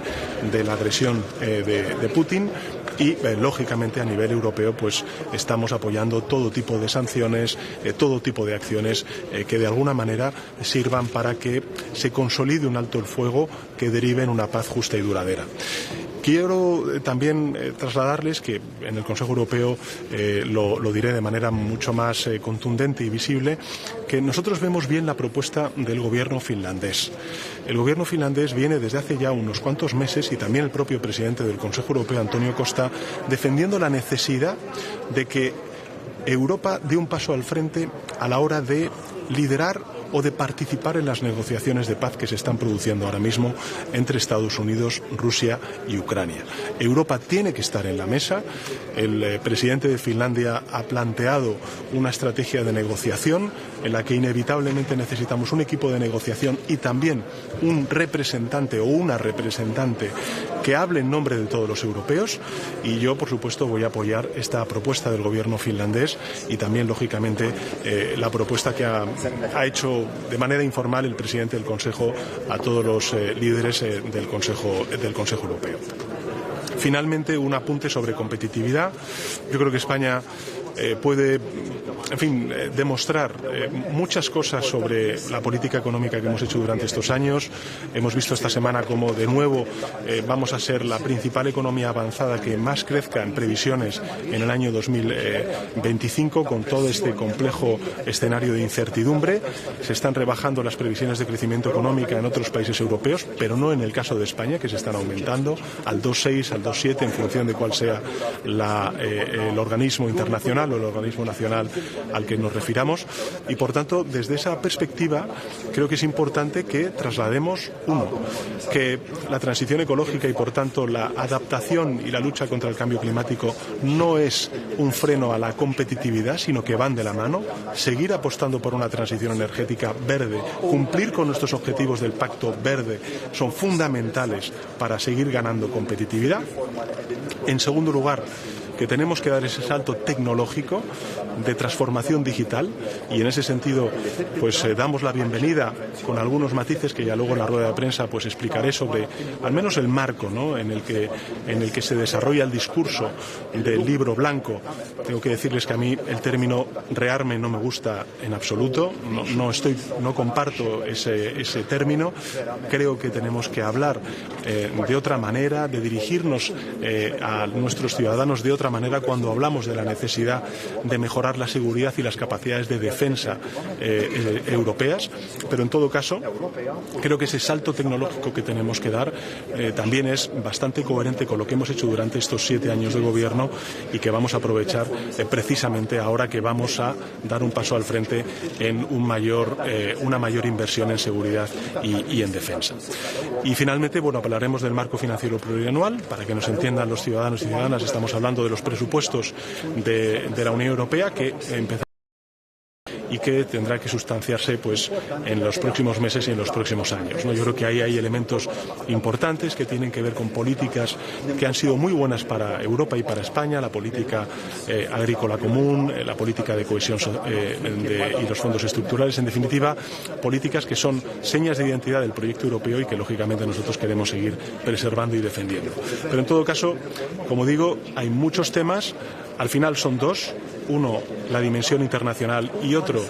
de la agresión de Putin. Y, lógicamente, a nivel europeo, pues estamos apoyando todo tipo de sanciones, todo tipo de acciones que de alguna manera sirvan para que se consolide un alto el fuego que derive en una paz justa y duradera. Quiero también trasladarles que en el Consejo Europeo lo diré de manera mucho más contundente y visible, que nosotros vemos bien la propuesta del gobierno finlandés. El gobierno finlandés viene desde hace ya unos cuantos meses, y también el propio presidente del Consejo Europeo, Antonio Costa, defendiendo la necesidad de que Europa dé un paso al frente a la hora de liderar o de participar en las negociaciones de paz que se están produciendo ahora mismo entre Estados Unidos, Rusia y Ucrania. Europa tiene que estar en la mesa. El presidente de Finlandia ha planteado una estrategia de negociación en la que inevitablemente necesitamos un equipo de negociación y también un representante o una representante que hable en nombre de todos los europeos, y yo, por supuesto, voy a apoyar esta propuesta del gobierno finlandés y también, lógicamente, la propuesta que ha hecho de manera informal el presidente del Consejo a todos los líderes del Consejo Europeo. Finalmente, un apunte sobre competitividad. Yo creo que España puede, en fin, demostrar muchas cosas sobre la política económica que hemos hecho durante estos años. Hemos visto esta semana cómo, de nuevo, vamos a ser la principal economía avanzada que más crezca en previsiones en el año 2025, con todo este complejo escenario de incertidumbre. Se están rebajando las previsiones de crecimiento económico en otros países europeos, pero no en el caso de España, que se están aumentando al 2,6, al 2,7, en función de cuál sea el organismo internacional o el organismo nacional al que nos refiramos. Y, por tanto, desde esa perspectiva, creo que es importante que traslademos, uno, que la transición ecológica y, por tanto, la adaptación y la lucha contra el cambio climático no es un freno a la competitividad, sino que van de la mano. Seguir apostando por una transición energética verde, cumplir con nuestros objetivos del Pacto Verde, son fundamentales para seguir ganando competitividad. En segundo lugar, que tenemos que dar ese salto tecnológico de transformación digital, y en ese sentido pues damos la bienvenida, con algunos matices que ya luego en la rueda de prensa pues explicaré, sobre al menos el marco, ¿no?, en el que se desarrolla el discurso del libro blanco. Tengo que decirles que a mí el término rearme no me gusta en absoluto, no comparto ese término. Creo que tenemos que hablar de otra manera, de dirigirnos a nuestros ciudadanos de otra manera cuando hablamos de la necesidad de mejorar la seguridad y las capacidades de defensa europeas. Pero, en todo caso, creo que ese salto tecnológico que tenemos que dar también es bastante coherente con lo que hemos hecho durante estos 7 años de gobierno, y que vamos a aprovechar precisamente ahora que vamos a dar un paso al frente en una mayor inversión en seguridad y en defensa. Y, finalmente, hablaremos del marco financiero plurianual. Para que nos entiendan los ciudadanos y ciudadanas, estamos hablando de los presupuestos de la Unión Europea, que empezará y que tendrá que sustanciarse pues en los próximos meses y en los próximos años, ¿no? Yo creo que ahí hay elementos importantes que tienen que ver con políticas que han sido muy buenas para Europa y para España: la política agrícola común, la política de cohesión y los fondos estructurales. En definitiva, políticas que son señas de identidad del proyecto europeo y que, lógicamente, nosotros queremos seguir preservando y defendiendo. Pero, en todo caso, como digo, hay muchos temas. Al final son dos: uno, la dimensión internacional, y otro,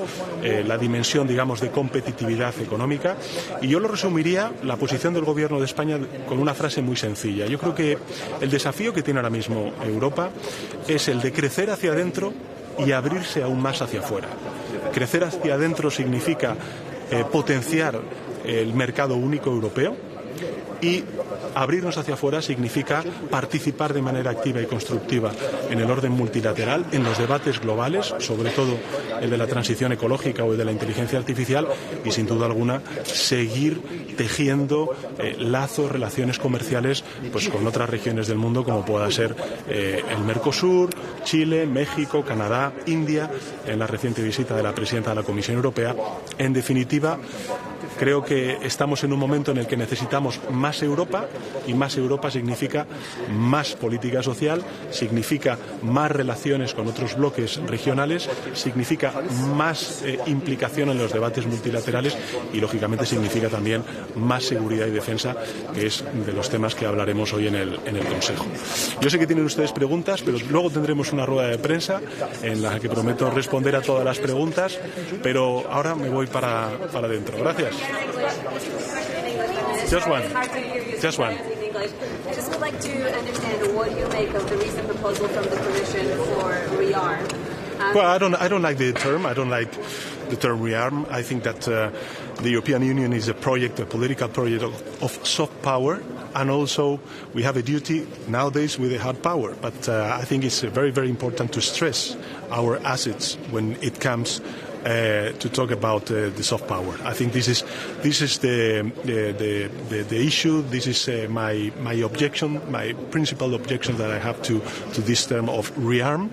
la dimensión, digamos, de competitividad económica. Y yo lo resumiría, la posición del Gobierno de España, con una frase muy sencilla. Yo creo que el desafío que tiene ahora mismo Europa es el de crecer hacia adentro y abrirse aún más hacia afuera. Crecer hacia adentro significa potenciar el mercado único europeo, y abrirnos hacia afuera significa participar de manera activa y constructiva en el orden multilateral, en los debates globales, sobre todo el de la transición ecológica o el de la inteligencia artificial, y, sin duda alguna, seguir tejiendo lazos, relaciones comerciales pues con otras regiones del mundo, como pueda ser el Mercosur, Chile, México, Canadá, India, en la reciente visita de la presidenta de la Comisión Europea. En definitiva, creo que estamos en un momento en el que necesitamos más Europa, y más Europa significa más política social, significa más relaciones con otros bloques regionales, significa más implicación en los debates multilaterales y, lógicamente, significa también más seguridad y defensa, que es de los temas que hablaremos hoy en el Consejo. Yo sé que tienen ustedes preguntas, pero luego tendremos una rueda de prensa en la que prometo responder a todas las preguntas, pero ahora me voy para adentro. Gracias. Just one. English. I just would like to understand what you make of the recent proposal from the Commission for rearm. Well, I don't like the term. I don't like the term rearm. I think that the European Union is a political project of soft power, and also we have a duty nowadays with a hard power. But I think it's very, very important to stress our assets when it comes to talk about the soft power. I think this is the issue. This is my objection, my principal objection that I have to this term of rearm.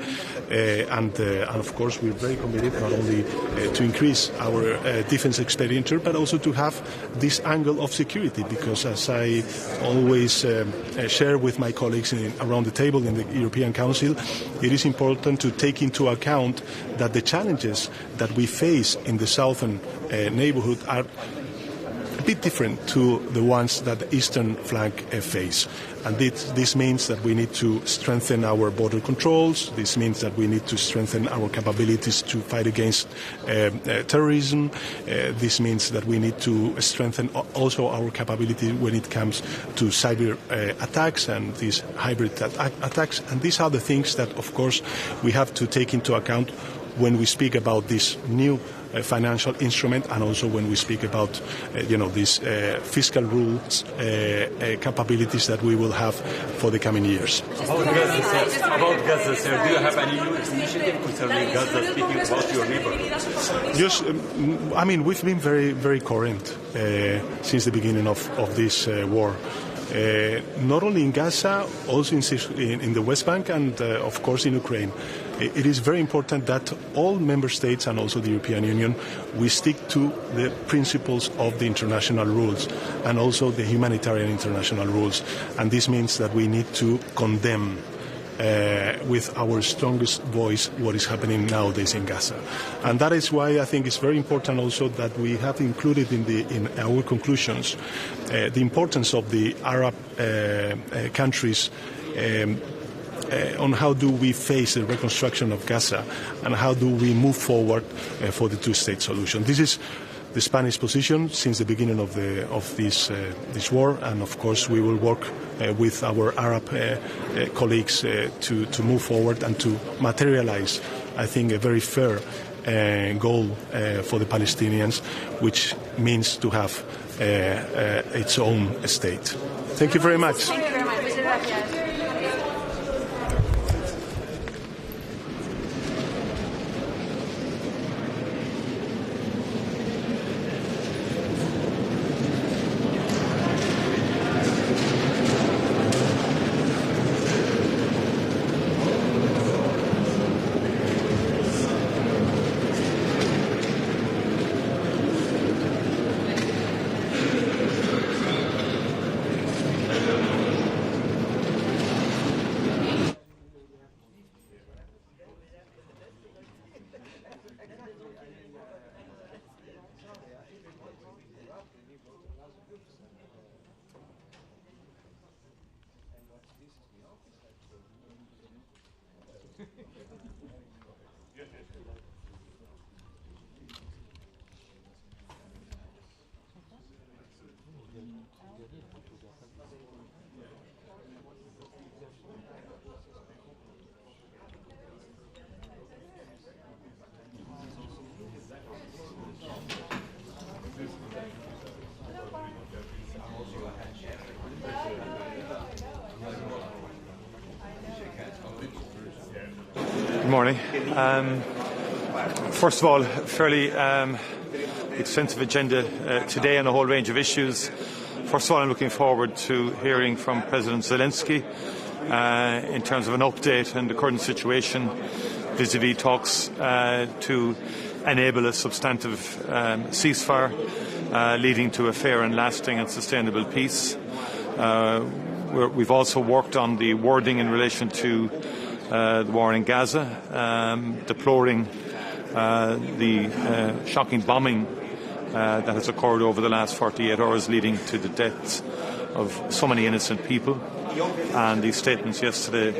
And of course, we're very committed not only to increase our defense expenditure, but also to have this angle of security. Because as I always share with my colleagues around the table in the European Council, it is important to take into account that the challenges that we face in the southern neighborhood are a bit different to the ones that the eastern flank face. And this means that we need to strengthen our border controls. This means that we need to strengthen our capabilities to fight against terrorism. This means that we need to strengthen also our capability when it comes to cyber attacks and these hybrid attacks. And these are the things that, of course, we have to take into account when we speak about this new financial instrument, and also when we speak about these fiscal rules capabilities that we will have for the coming years. About Gaza, sir, do you have any new initiative concerning Gaza, speaking about your neighbor? Just, we've been very, very coherent since the beginning of this war. Not only in Gaza, also in the West Bank, and of course in Ukraine. It is very important that all member states and also the European Union, we stick to the principles of the international rules and also the humanitarian international rules. And this means that we need to condemn with our strongest voice what is happening nowadays in Gaza. And that is why I think it's very important also that we have included in our conclusions the importance of the Arab countries on how do we face the reconstruction of Gaza and how do we move forward for the two-state solution. This is the Spanish position since the beginning of this war, and of course we will work with our Arab colleagues to move forward and to materialize, I think, a very fair goal for the Palestinians, which means to have its own state. Thank you very much. Thank you very much. Good morning. First of all, fairly extensive agenda today on a whole range of issues. First of all, I'm looking forward to hearing from President Zelensky in terms of an update on the current situation vis-à-vis talks to enable a substantive ceasefire leading to a fair and lasting and sustainable peace. We've also worked on the wording in relation to the war in Gaza, deploring the shocking bombing that has occurred over the last 48 hours, leading to the deaths of so many innocent people. And these statements yesterday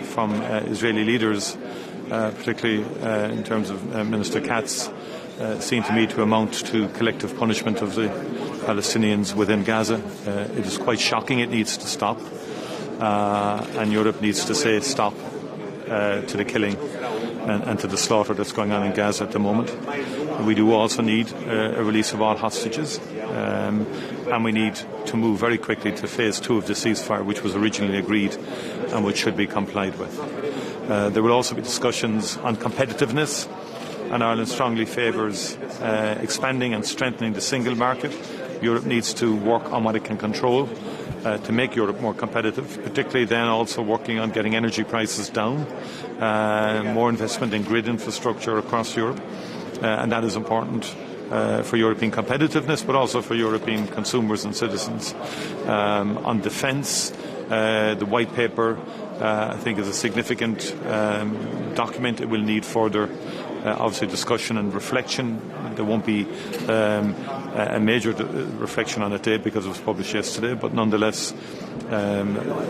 from Israeli leaders, particularly in terms of Minister Katz, seem to me to amount to collective punishment of the Palestinians within Gaza. It is quite shocking. It needs to stop. And Europe needs to say stop to the killing and to the slaughter that's going on in Gaza at the moment. We do also need a release of all hostages, and we need to move very quickly to phase 2 of the ceasefire, which was originally agreed and which should be complied with. There will also be discussions on competitiveness, and Ireland strongly favours expanding and strengthening the single market. Europe needs to work on what it can control to make Europe more competitive, particularly then also working on getting energy prices down, more investment in grid infrastructure across Europe, and that is important for European competitiveness, but also for European consumers and citizens. On defence, the white paper, I think, is a significant document. It will need further, obviously, discussion and reflection. There won't be a major reflection on it today because it was published yesterday, but nonetheless,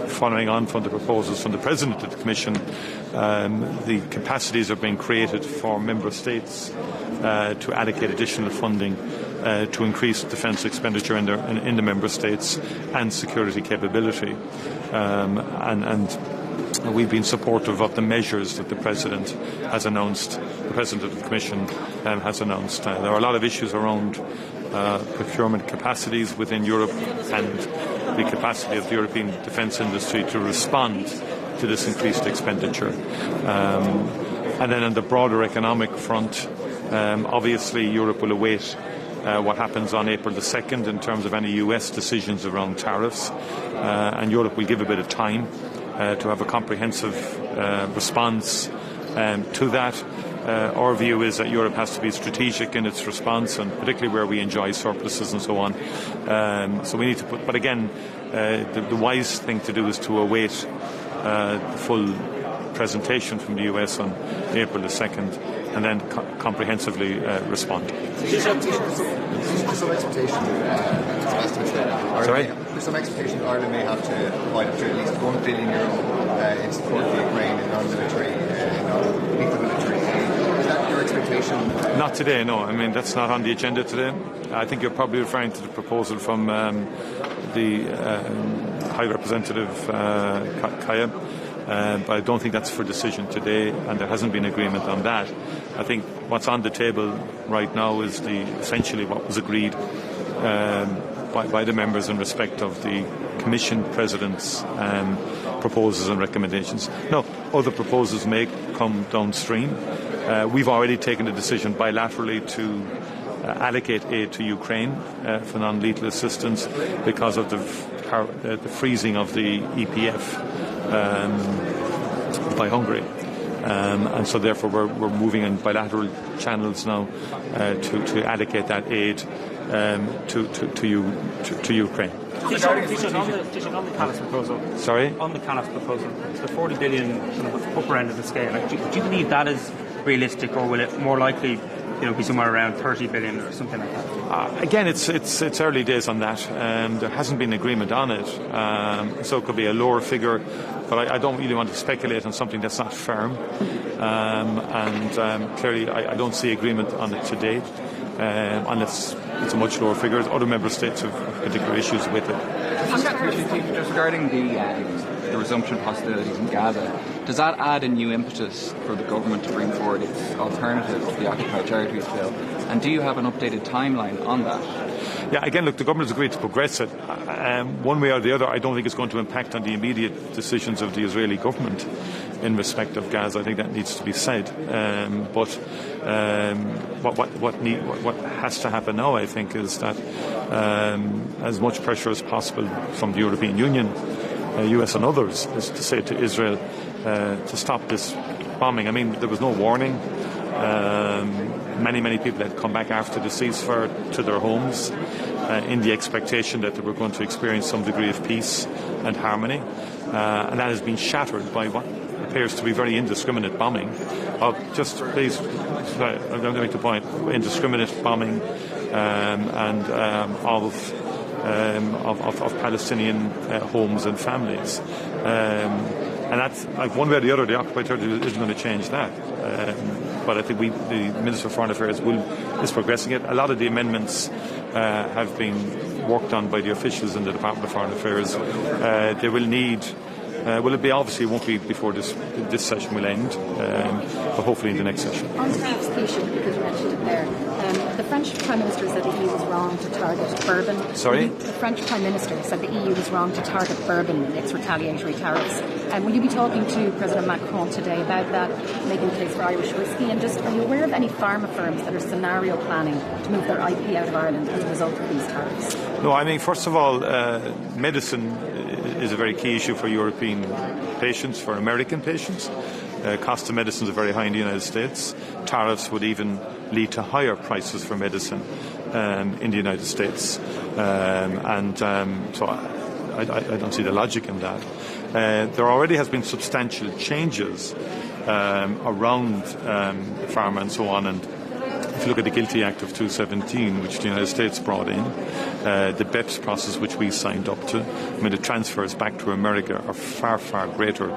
following on from the proposals from the President of the Commission, the capacities are being created for Member States to allocate additional funding to increase defence expenditure in the Member States and security capability. And we've been supportive of the measures that the President has announced, the President of the Commission has announced. There are a lot of issues around procurement capacities within Europe and the capacity of the European defence industry to respond to this increased expenditure. And then on the broader economic front, obviously Europe will await what happens on April the 2nd in terms of any US decisions around tariffs, and Europe will give a bit of time to have a comprehensive response to that. Our view is that Europe has to be strategic in its response, and particularly where we enjoy surpluses and so on. So we need to but again, the wise thing to do is to await the full presentation from the US on April the 2nd, and then comprehensively respond. There's some expectation. Sorry? There's some expectation that Ireland may have to provide up to at least €1 billion in support of Ukraine in non-military, lethal military aid. Is that your expectation? Not today, no. I mean, that's not on the agenda today. I think you're probably referring to the proposal from the High Representative Kaya. But I don't think that's for decision today, and there hasn't been agreement on that. I think what's on the table right now is essentially what was agreed by the members in respect of the Commission President's proposals and recommendations. No, other proposals may come downstream. We've already taken a decision bilaterally to allocate aid to Ukraine for non-lethal assistance because of the freezing of the EPF by Hungary. And so therefore we're moving in bilateral channels now to allocate that aid to Ukraine. On the Callas proposal. Sorry? On the Callas proposal, it's the 40 billion upper end of the scale. Do you believe that is realistic, or will it more likely be somewhere around 30 billion or something like that? Again, it's early days on that. There hasn't been agreement on it, so it could be a lower figure. But I don't really want to speculate on something that's not firm. Clearly, I don't see agreement on it to date, unless it's a much lower figure. Other member states have particular issues with it. Just regarding the resumption of hostilities in Gaza, does that add a new impetus for the government to bring forward its alternative to the Occupied Territories Bill? And do you have an updated timeline on that? Yeah, again, look, the government has agreed to progress it. One way or the other, I don't think it's going to impact on the immediate decisions of the Israeli government in respect of Gaza. I think that needs to be said. But what has to happen now, I think, is that as much pressure as possible from the European Union, US and others, is to say to Israel to stop this bombing. I mean, there was no warning. Many people had come back after the ceasefire to their homes in the expectation that they were going to experience some degree of peace and harmony. And that has been shattered by what appears to be very indiscriminate bombing of I'm going to make the point, indiscriminate bombing of Palestinian homes and families. And that's like one way or the other, the Occupied Territory isn't going to change that. but I think the Minister for Foreign Affairs is progressing it. A lot of the amendments have been worked on by the officials in the Department of Foreign Affairs. They will need. Obviously it won't be before this session will end, but hopefully in the next session. On tariffs, Taoiseach, because you mentioned it there, the French Prime Minister said the EU was wrong to target bourbon. Sorry? The French Prime Minister said the EU was wrong to target bourbon in its retaliatory tariffs. Will you be talking to President Macron today about that, making the case for Irish whiskey? And just, are you aware of any pharma firms that are scenario planning to move their IP out of Ireland as a result of these tariffs? No, I mean, first of all, medicine is a very key issue for European patients, for American patients. Cost of medicines are very high in the United States. Tariffs would even lead to higher prices for medicine in the United States. So I don't see the logic in that. There already has been substantial changes around pharma and so on. And if you look at the Guilty Act of 2017, which the United States brought in, the BEPS process which we signed up to, I mean, the transfers back to America are far, far greater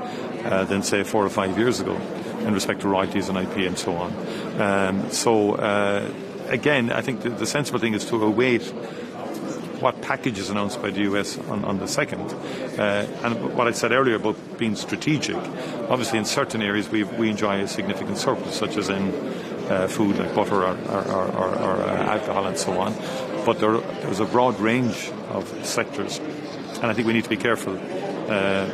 than, say, 4 or 5 years ago in respect to royalties and IP and so on. Again, I think the sensible thing is to await what package is announced by the US on the 2nd. And what I said earlier about being strategic, obviously in certain areas we enjoy a significant surplus, such as in food like butter or alcohol and so on. But there's a broad range of sectors, and I think we need to be careful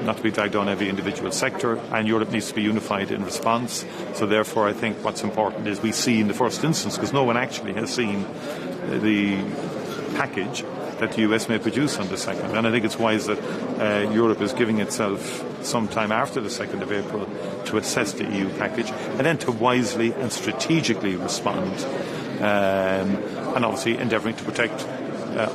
not to be dragged down every individual sector, and Europe needs to be unified in response. So therefore I think what's important is we see in the first instance, because no one actually has seen the package that the US may produce on the 2nd. And I think it's wise that Europe is giving itself some time after the 2nd of April to assess the EU package and then to wisely and strategically respond, and obviously endeavouring to protect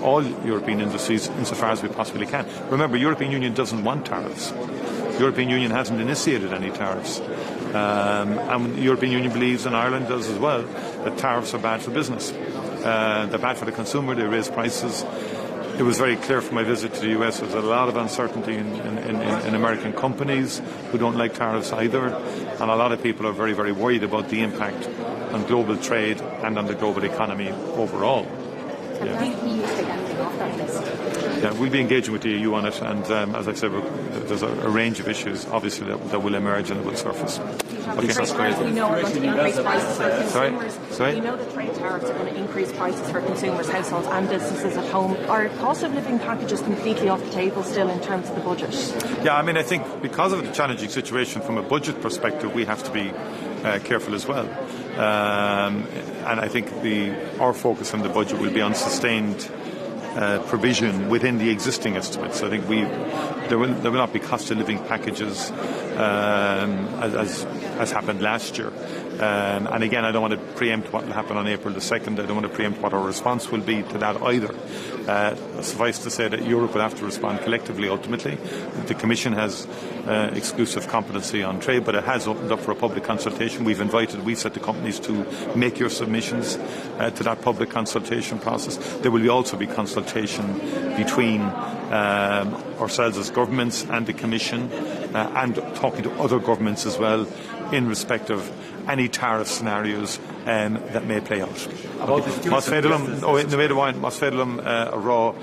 all European industries insofar as we possibly can. Remember, European Union doesn't want tariffs. The European Union hasn't initiated any tariffs. And the European Union believes, and Ireland does as well, that tariffs are bad for business. They're bad for the consumer, they raise prices. It was very clear from my visit to the US there's a lot of uncertainty in American companies who don't like tariffs either, and a lot of people are very, very worried about the impact on global trade and on the global economy overall. Yeah, we'll be engaging with the EU on it, and as I said, there's a range of issues, obviously, that will emerge and that will surface. Okay. We know are going to increase prices for consumers. Sorry? We know that trade tariffs are going to increase prices for consumers, households and businesses at home. Are cost of living packages completely off the table still in terms of the budget? Yeah, I mean, I think because of the challenging situation from a budget perspective, we have to be careful as well. And I think our focus on the budget will be on sustained provision within the existing estimates. I think there will not be cost of living packages as happened last year. And again, I don't want to preempt what will happen on April the 2nd. I don't want to preempt what our response will be to that either. Suffice to say that Europe will have to respond collectively ultimately. The Commission has exclusive competency on trade, but it has opened up for a public consultation. We've said to companies to make your submissions to that public consultation process. There will also be consultation between ourselves as governments and the Commission, and talking to other governments as well in respect of any tariff scenarios that may play out. Mas féidirlum rá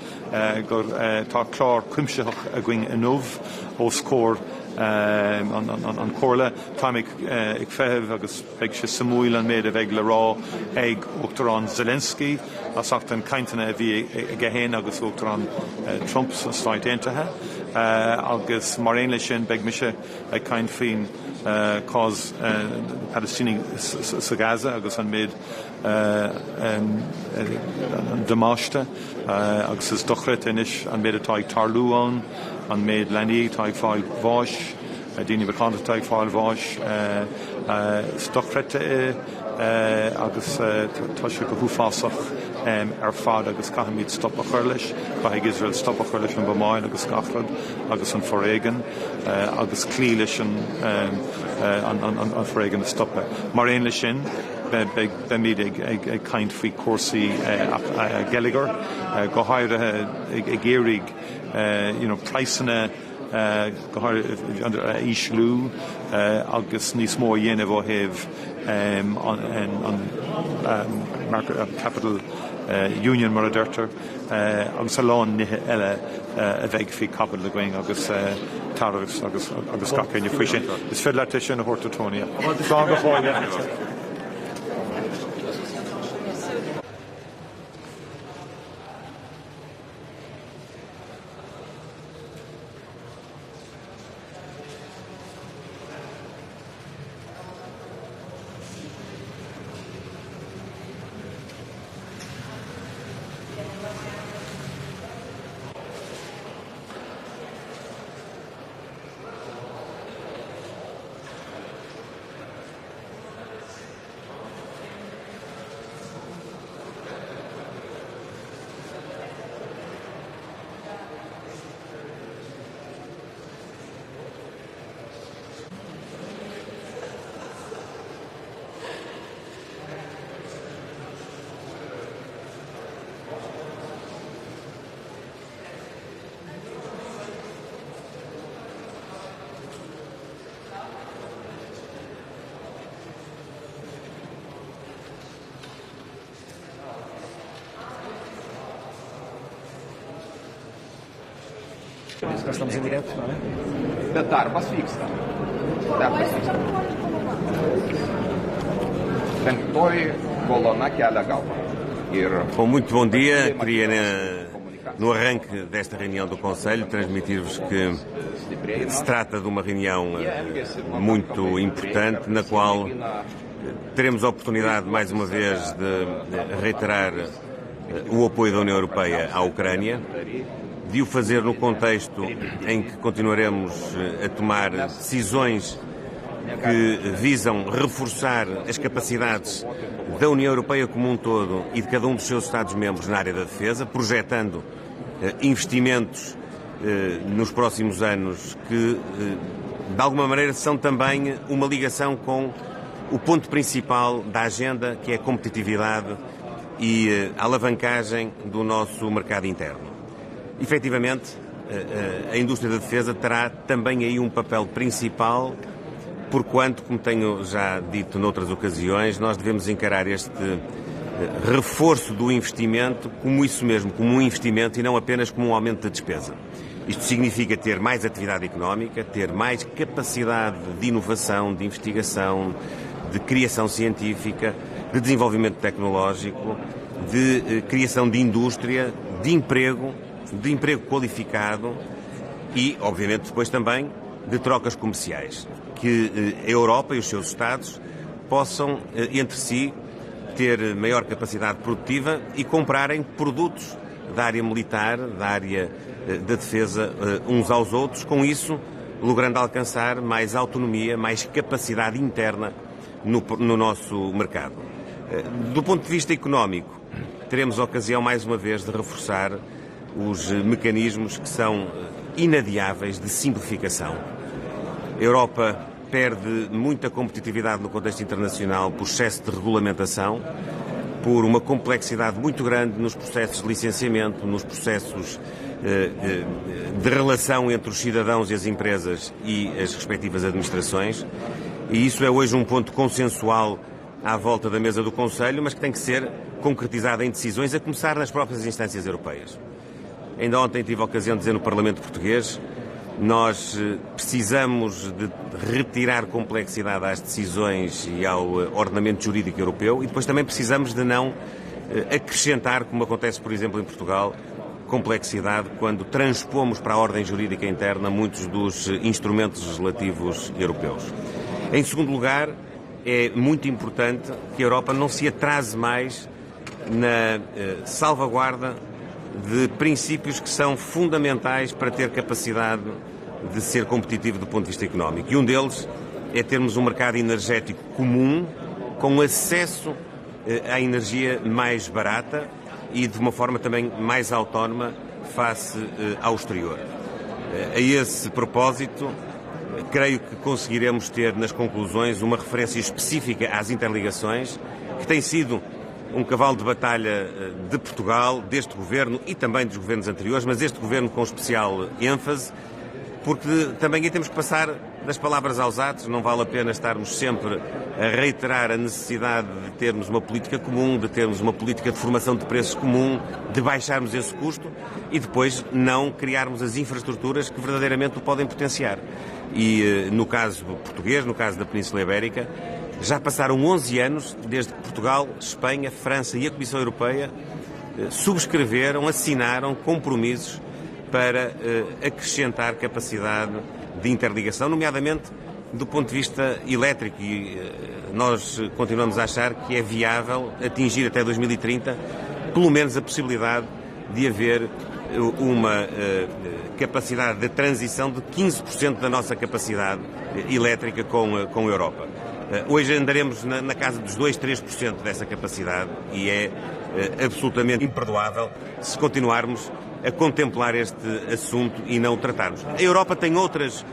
gur tá clár cuimseach a going inmh ó scór an cóirla táimig ag feitheamh agus beidh sé samúil an méid a bheith le rá ag Uachtarán Zelensky as acht an cainteanna a bhí ag a héin agus Uachtarán Trump sa Stáit Aontaithe agus mar aon lei sin beidh mise ag caint faoin cause Palestinian sa Gaza agus an méid an damáiste agus is dochret inis an méid atá ag tarlúán an méid lenaí tá ag fáil bháis daoine bhcánta tá ag fáil bháis stochrete agus tá sé go bhúfásach ar fád agus caithimid stop a chuir leis caithigh Israel stop a chuir leis an Bámáin agus Gachrad agus an Foréigean agus clí leis an Foréigean a stoppe. Mar aon lei sin be míad ag caint faoi cuasaí Gallagher go háirithe ag géirigh preisanna Ishlú agus níos mó dhéanamh ó heh an Capital Union mar a d'irtar agus a lán nithe eile a bheith fí capall le going agus targus agus gacéine faoi sin. Is fed leite sin a Hortatónia. Tá go fáile. Estamos em direto, não é? Tentar, posso fixar. Bom, muito bom dia. Queria, no arranque desta reunião do Conselho, transmitir-vos que se trata de uma reunião muito importante, na qual teremos a oportunidade, mais uma vez, de reiterar o apoio da União Europeia à Ucrânia, de o fazer no contexto em que continuaremos a tomar decisões que visam reforçar as capacidades da União Europeia como um todo e de cada um dos seus Estados-membros na área da defesa, projetando investimentos nos próximos anos que, de alguma maneira, são também uma ligação com o ponto principal da agenda, que é a competitividade e a alavancagem do nosso mercado interno. Efetivamente, a indústria da defesa terá também aí um papel principal, porquanto, como tenho já dito noutras ocasiões, nós devemos encarar este reforço do investimento como isso mesmo, como um investimento e não apenas como um aumento da despesa. Isto significa ter mais atividade económica, ter mais capacidade de inovação, de investigação, de criação científica, de desenvolvimento tecnológico, de criação de indústria, de emprego qualificado e, obviamente, depois também de trocas comerciais. Que a Europa e os seus Estados possam, entre si, ter maior capacidade produtiva e comprarem produtos da área militar, da área da defesa, uns aos outros, com isso logrando alcançar mais autonomia, mais capacidade interna no nosso mercado. Do ponto de vista económico, teremos a ocasião, mais uma vez, de reforçar os mecanismos que são inadiáveis de simplificação. A Europa perde muita competitividade no contexto internacional por excesso de regulamentação, por uma complexidade muito grande nos processos de licenciamento, nos processos de relação entre os cidadãos e as empresas e as respectivas administrações. E isso é hoje um ponto consensual à volta da mesa do Conselho, mas que tem que ser concretizado em decisões, a começar nas próprias instâncias europeias. Ainda ontem tive a ocasião de dizer no Parlamento Português, nós precisamos de retirar complexidade às decisões e ao ordenamento jurídico europeu e depois também precisamos de não acrescentar, como acontece, por exemplo, em Portugal, complexidade quando transpomos para a ordem jurídica interna muitos dos instrumentos legislativos europeus. Em segundo lugar, é muito importante que a Europa não se atrase mais na salvaguarda de princípios que são fundamentais para ter capacidade de ser competitivo do ponto de vista económico. E um deles é termos um mercado energético comum, com acesso à energia mais barata e de uma forma também mais autónoma face ao exterior. A esse propósito, creio que conseguiremos ter nas conclusões uma referência específica às interligações, que tem sido um cavalo de batalha de Portugal, deste governo e também dos governos anteriores, mas este governo com especial ênfase, porque também aí temos que passar das palavras aos atos. Não vale a pena estarmos sempre a reiterar a necessidade de termos uma política comum, de termos uma política de formação de preços comum, de baixarmos esse custo e depois não criarmos as infraestruturas que verdadeiramente o podem potenciar. E no caso português, no caso da Península Ibérica, já passaram 11 anos desde que Portugal, Espanha, França e a Comissão Europeia subscreveram, assinaram compromissos para acrescentar capacidade de interligação, nomeadamente do ponto de vista elétrico, e nós continuamos a achar que é viável atingir até 2030 pelo menos a possibilidade de haver uma capacidade de transição de 15% da nossa capacidade elétrica com a Europa. Hoje andaremos na casa dos 2-3% dessa capacidade e é absolutamente imperdoável se continuarmos a contemplar este assunto e não o tratarmos. A Europa tem outras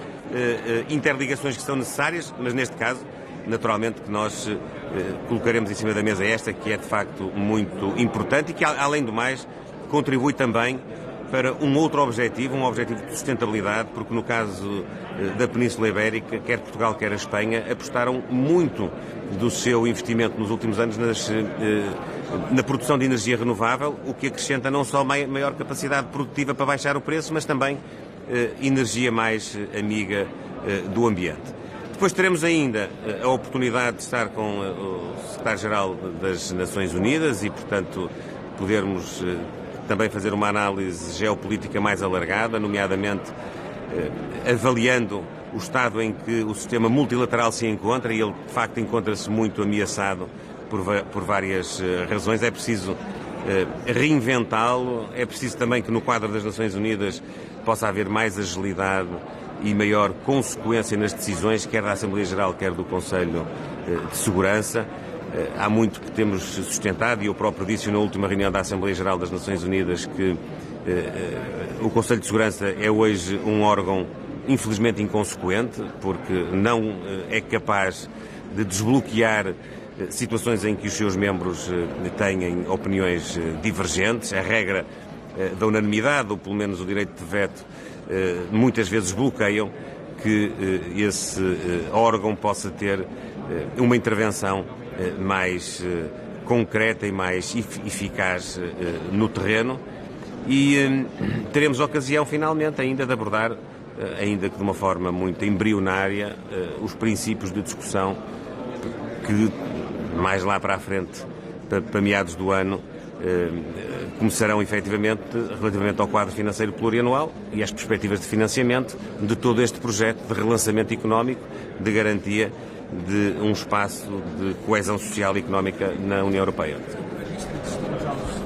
interligações que são necessárias, mas neste caso, naturalmente, que nós colocaremos em cima da mesa esta, que é de facto muito importante e que, além do mais, contribui também para um outro objetivo, um objetivo de sustentabilidade, porque no caso da Península Ibérica, quer Portugal, quer a Espanha, apostaram muito do seu investimento nos últimos anos na produção de energia renovável, o que acrescenta não só maior capacidade produtiva para baixar o preço, mas também energia mais amiga do ambiente. Depois teremos ainda a oportunidade de estar com o secretário-geral das Nações Unidas e, portanto, podermos também fazer uma análise geopolítica mais alargada, nomeadamente avaliando o estado em que o sistema multilateral se encontra, e ele de facto encontra-se muito ameaçado por várias razões. É preciso reinventá-lo, é preciso também que no quadro das Nações Unidas possa haver mais agilidade e maior consequência nas decisões, quer da Assembleia Geral, quer do Conselho de Segurança. Há muito que temos sustentado, e eu próprio disse na última reunião da Assembleia Geral das Nações Unidas que o Conselho de Segurança é hoje um órgão infelizmente inconsequente, porque não é capaz de desbloquear situações em que os seus membros têm opiniões divergentes. A regra da unanimidade, ou pelo menos o direito de veto, muitas vezes bloqueiam que esse órgão possa ter uma intervenção mais concreta e mais eficaz no terreno, e teremos ocasião finalmente ainda de abordar, ainda que de uma forma muito embrionária, os princípios de discussão que mais lá para a frente, para meados do ano, começarão efetivamente relativamente ao quadro financeiro plurianual e às perspectivas de financiamento de todo este projeto de relançamento económico, de garantia de um espaço de coesão social e económica na União Europeia.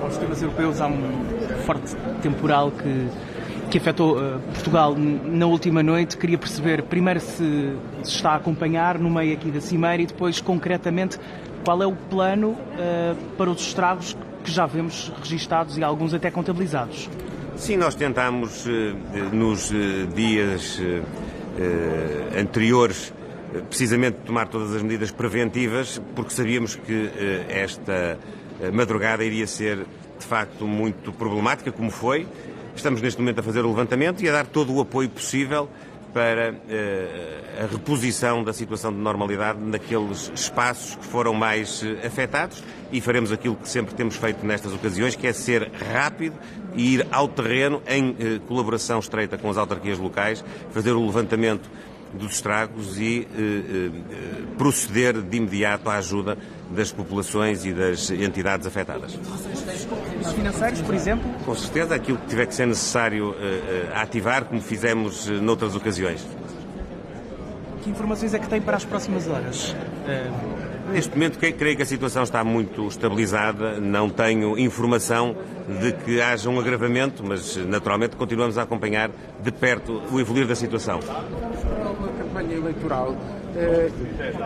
Aos temas europeus há um forte temporal que afetou Portugal na última noite. Queria perceber primeiro se está a acompanhar no meio aqui da cimeira e depois concretamente qual é o plano para os estragos que já vemos registados e alguns até contabilizados. Sim, nós tentámos nos dias anteriores precisamente tomar todas as medidas preventivas, porque sabíamos que esta madrugada iria ser de facto muito problemática, como foi. Estamos neste momento a fazer o levantamento e a dar todo o apoio possível para a reposição da situação de normalidade naqueles espaços que foram mais afetados, e faremos aquilo que sempre temos feito nestas ocasiões, que é ser rápido e ir ao terreno em colaboração estreita com as autarquias locais, fazer o levantamento dos estragos e proceder de imediato à ajuda das populações e das entidades afetadas. Os financeiros, por exemplo? Com certeza, aquilo que tiver que ser necessário ativar, como fizemos noutras ocasiões. Que informações é que tem para as próximas horas? Neste momento, creio que a situação está muito estabilizada. Não tenho informação de que haja um agravamento, mas naturalmente continuamos a acompanhar de perto o evoluir da situação. Uma campanha eleitoral,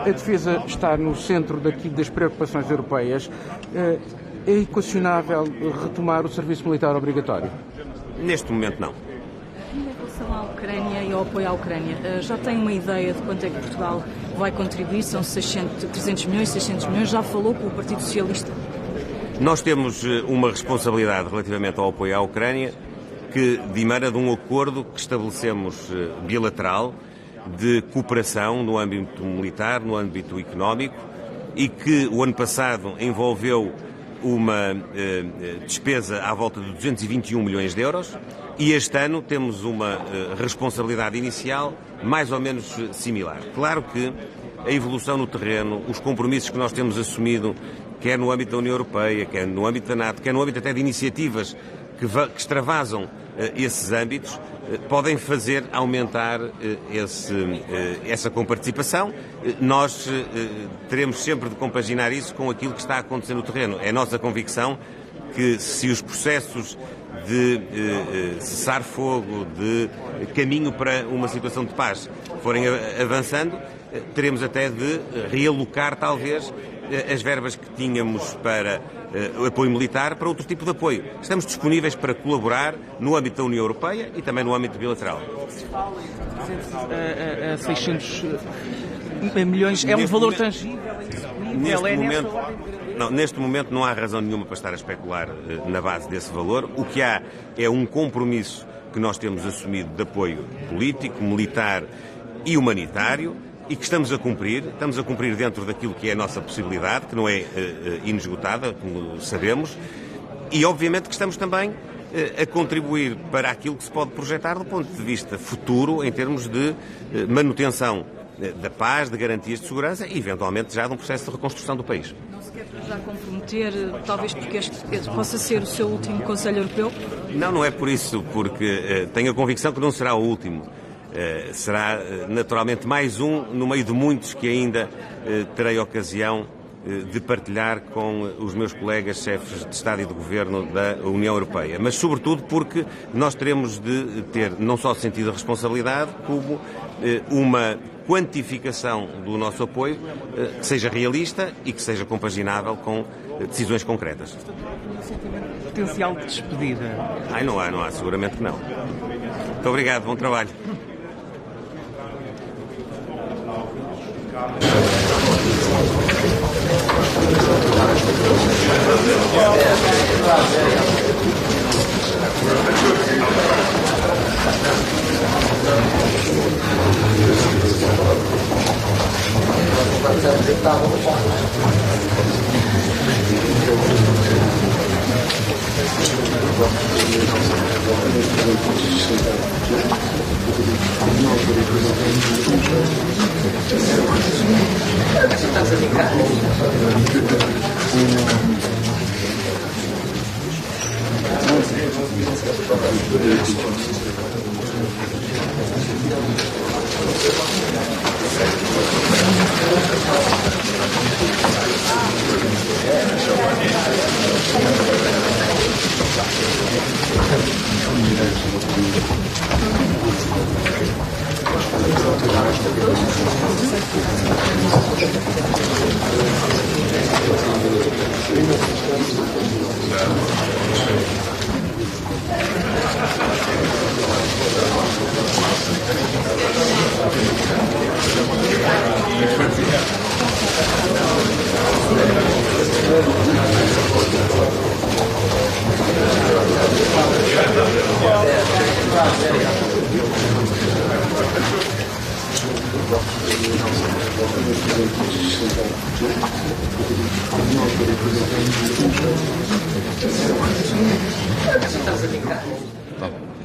a defesa está no centro das preocupações europeias. É equacionável retomar o serviço militar obrigatório? Neste momento, não. Em relação à Ucrânia e ao apoio à Ucrânia, já tem uma ideia de quanto é que Portugal vai contribuir? São 300 milhões, 600 milhões? Já falou com o Partido Socialista? Nós temos uma responsabilidade relativamente ao apoio à Ucrânia que dimana de um acordo que estabelecemos bilateral de cooperação no âmbito militar, no âmbito económico, e que o ano passado envolveu uma despesa à volta de 221 milhões de euros e este ano temos uma responsabilidade inicial mais ou menos similar. Claro que a evolução no terreno, os compromissos que nós temos assumido, quer no âmbito da União Europeia, quer no âmbito da NATO, quer no âmbito até de iniciativas que extravasam esses âmbitos, podem fazer aumentar essa comparticipação. Nós teremos sempre de compaginar isso com aquilo que está a acontecer no terreno. É a nossa convicção que se os processos de cessar-fogo, de caminho para uma situação de paz forem avançando, teremos até de realocar talvez as verbas que tínhamos para apoio militar para outro tipo de apoio. Estamos disponíveis para colaborar no âmbito da União Europeia e também no âmbito bilateral. 600 milhões é um valor tangível? Neste momento não há razão nenhuma para estar a especular na base desse valor. O que há é um compromisso que nós temos assumido de apoio político, militar e humanitário, e que estamos a cumprir dentro daquilo que é a nossa possibilidade, que não é inesgotada, como sabemos, e obviamente que estamos também a contribuir para aquilo que se pode projetar do ponto de vista futuro, em termos de manutenção da paz, de garantias de segurança e, eventualmente, já de um processo de reconstrução do país. Não se quer já comprometer, talvez porque este possa ser o seu último Conselho Europeu? Não é por isso, porque tenho a convicção que não será o último. Será naturalmente mais um no meio de muitos que ainda terei ocasião de partilhar com os meus colegas chefes de Estado e de Governo da União Europeia. Mas sobretudo porque nós teremos de ter não só sentido de responsabilidade, como uma quantificação do nosso apoio que seja realista e que seja compaginável com decisões concretas. Potencial de despedida? Não há, seguramente que não. Muito obrigado, bom trabalho.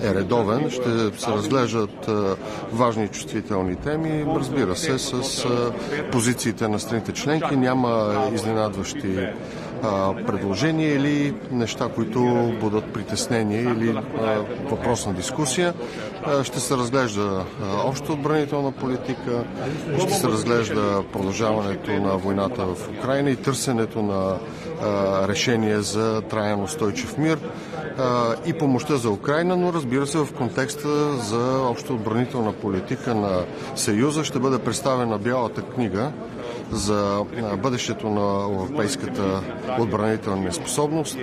Е редовен, ще се разглеждат важни и чувствителни теми, разбира се, с позициите на страните членки. Няма изненадващи предложения или неща, които будат притеснение или въпрос на дискусия. Ще се разглежда обща отбранителна политика, ще се разглежда продължаването на войната в Украйна и търсенето на решение за траен устойчив мир и помощта за Украйна, но разбира се в контекста за обща отбранителна политика на Съюза ще бъде представена Бялата книга за бъдещето на европейската отбранителна способност,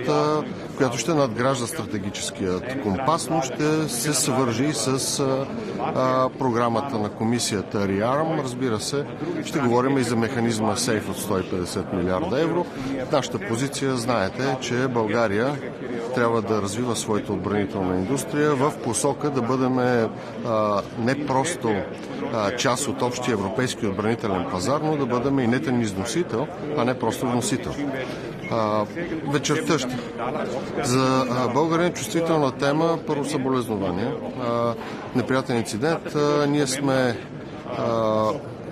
която ще надгражда стратегическият компас, но ще се съвържи с програмата на комисията REARM. Разбира се, ще говорим и за механизма SAFE от 150 милиарда евро. Нашата позиция, знаете, че България трябва да развива своята отбранителна индустрия в посока да бъдем не просто част от общия европейски отбранителен пазар, но да бъдем и нетен износител, а не просто вносител. Вечерта ще. За България е чувствителна тема, първо съболезнования. Неприятен инцидент. Ние сме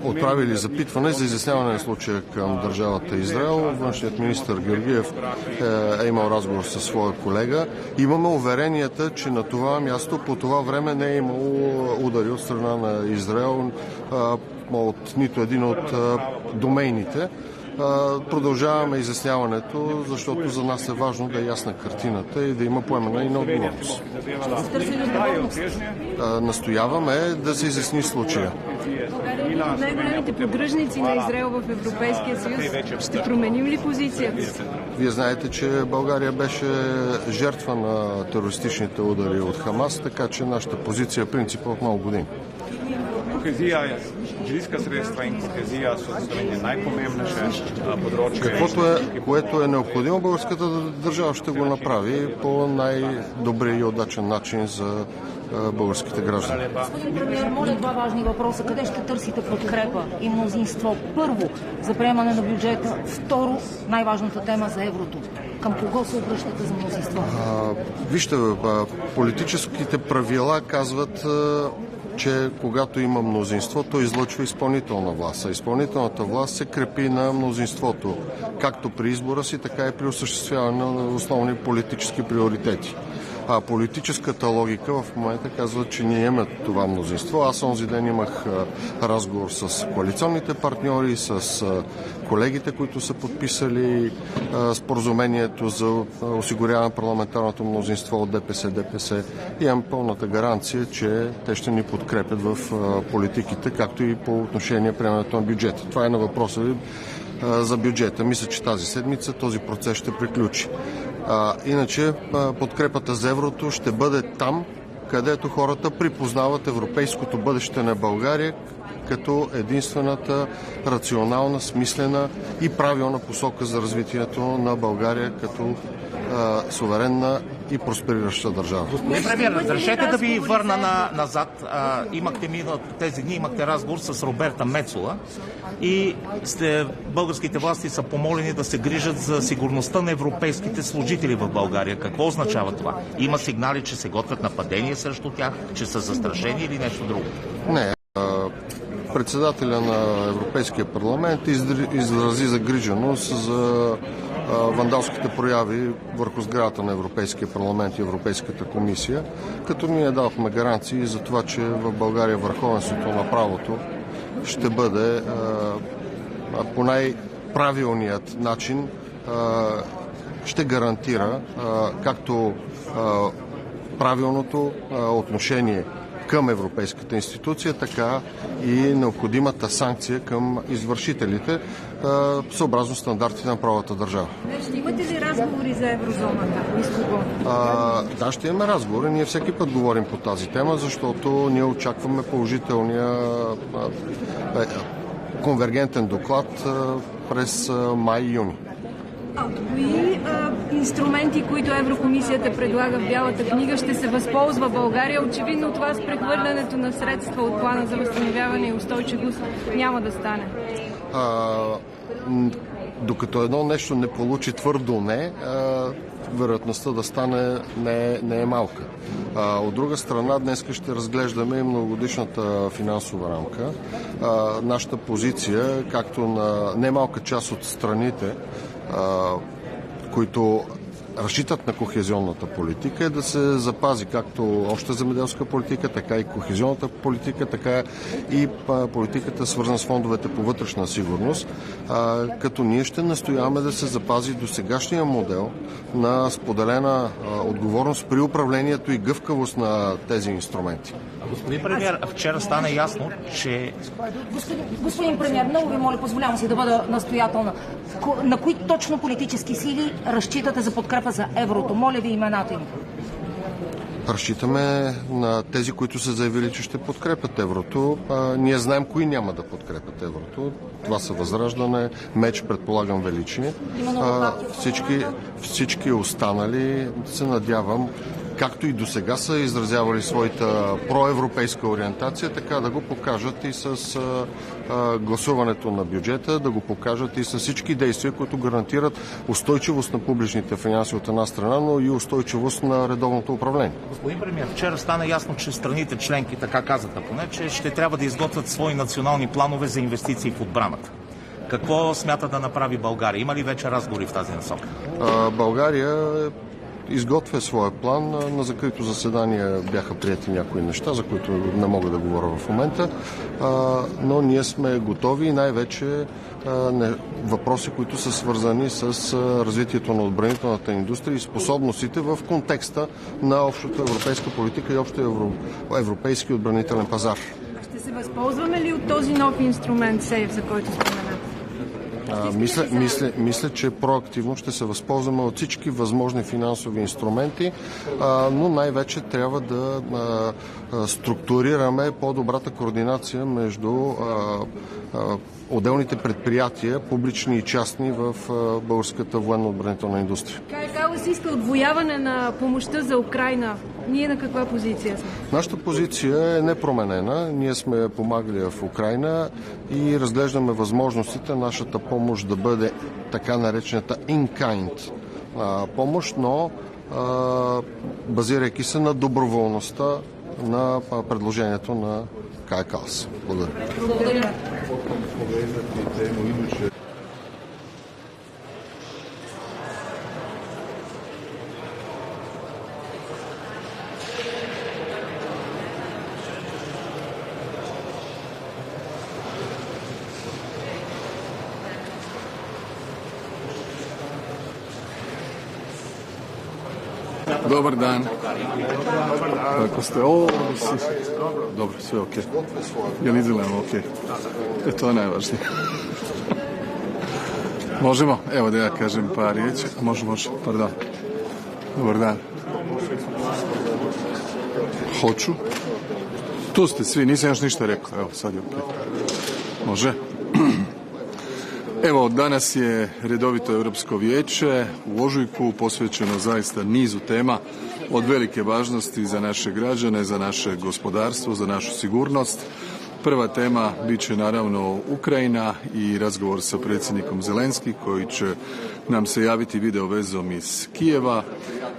отправили запитване за изясняване на случая към държавата Израел. Външният министър Георгиев е имал разговор със своя колега. Имаме уверенията, че на това място по това време не е имало удари от страна на Израел от нито един от домейните. Продължаваме изясняването, защото за нас е важно да е ясна картината и да има поемана и на отговорност. Настояваме да се изясни случая. Най-големите поддръжници на Израел в Европейския съюз, ще променим ли позицията? Вие знаете, че България беше жертва на терористичните удари от Хамас, така че нашата позиция е принципа от много години. Каквото което е необходимо, българската държава ще го направи по най-добрия и удачен начин за българските граждани. Господин премиер, моля два важни въпроса. Къде ще търсите подкрепа и мнозинство? Първо, за приемане на бюджета. Второ, най-важната тема за еврото. Към кого се обръщате за мнозинство? Вижте, политическите правила казват, че когато има мнозинство, то излъчва изпълнителна власт. А изпълнителната власт се крепи на мнозинството, както при избора си, така и при осъществяване на основни политически приоритети. А политическата логика в момента казва, че ние имаме това мнозинство. Аз онзи ден имах разговор с коалиционните партньори, с колегите, които са подписали споразумението за осигуряване на парламентарното мнозинство от ДПС. Имам пълната гаранция, че те ще ни подкрепят в политиките, както и по отношение приемането на бюджета. Това е на въпроса ви за бюджета. Мисля, че тази седмица този процес ще приключи. Иначе подкрепата за еврото ще бъде там, където хората припознават европейското бъдеще на България като единствената рационална, смислена и правилна посока за развитието на България като суверенна и просперираща държава. Господин премиер, разрешете да ви върна назад. Тези дни имахте разговор с Роберта Мецола и българските власти са помолени да се грижат за сигурността на европейските служители в България. Какво означава това? Има сигнали, че се готвят нападения срещу тях, че са застрашени или нещо друго? Не. Председателя на Европейския парламент изрази загриженост за вандалските прояви върху сградата на Европейския парламент и Европейската комисия, като ние давахме гаранции за това, че в България върховенството на правото ще бъде по най-правилният начин, ще гарантира както правилното отношение към Европейската институция, така и необходимата санкция към извършителите, съобразно стандартите на правата държава. Ще имате ли разговори за еврозоната? Да, ще имаме разговори. Ние всеки път говорим по тази тема, защото ние очакваме положителния конвергентен доклад през май-юни. От кои инструменти, които Еврокомисията предлага в Бялата книга, ще се възползва България? Очевидно това с прехвърлянето на средства от плана за възстановяване и устойчивост няма да стане. Докато едно нещо не получи твърдо не, вероятността да стане не е малка. От друга страна, днес ще разглеждаме и многогодишната финансова рамка. Нашата позиция, както на немалка част от страните, които разчитат на кохезионната политика, е да се запази както обща земеделска политика, така и кохезионната политика, така и политиката, свързана с фондовете по вътрешна сигурност, като ние ще настояваме да се запази досегашния модел на споделена отговорност при управлението и гъвкавост на тези инструменти. Господин премиер, вчера стана ясно, че... Господин премиер, много ви моля, позволявам си да бъда настоятелна. На кои точно политически сили разчитате за подкрепа за еврото? Моля ви имената им. Разчитаме на тези, които са заявили, че ще подкрепят еврото. Ние знаем кои няма да подкрепят еврото. Това са Възраждане, Меч, предполагам, Величие. Всички останали, се надявам, както и до сега са изразявали своята проевропейска ориентация, така да го покажат и с гласуването на бюджета, да го покажат и с всички действия, които гарантират устойчивост на публичните финанси от една страна, но и устойчивост на редовното управление. Господин премиер, вчера стана ясно, че страните членки, така казаха поне, че ще трябва да изготвят свои национални планове за инвестиции в отбраната. Какво смята да направи България? Има ли вече разговори в тази насока? България изготвя своя план. На закрито заседание бяха приети някои неща, за които не мога да говоря в момента, но ние сме готови и най-вече въпроси, които са свързани с развитието на отбранителната индустрия и способностите в контекста на общата европейска политика и общия европейски отбранителен пазар. Ще се възползваме ли от този нов инструмент СЕЙФ, за който споменате? Мисля, че проактивно ще се възползваме от всички възможни финансови инструменти, но най-вече трябва да структурираме по-добрата координация между отделните предприятия, публични и частни, в българската военно-отбранителна индустрия. Калас иска отвояване на помощта за Украйна. Ние на каква позиция сме? Нашата позиция е непроменена. Ние сме помагали в Украйна и разглеждаме възможностите нашата помощ да бъде така наречената in-kind помощ, но базирайки се на доброволността на предложението на Калас. Благодаря. Dobar dan. Kako ste? Dobro, sve ok. Jel izgledamo ok? To je najvažnije. Možemo? Evo da ja kažem par riječi. Može, pardon. Dobar dan. Hoću. Tu ste svi, nisam još ništa rekao. Evo, sad je ok. Može? Evo, danas je redovito Europsko vijeće u ožujku posvećeno zaista nizu tema od velike važnosti za naše građane, za naše gospodarstvo, za našu sigurnost. Prva tema bit će naravno Ukrajina i razgovor sa predsjednikom Zelenski koji će nam se javiti video vezom iz Kijeva.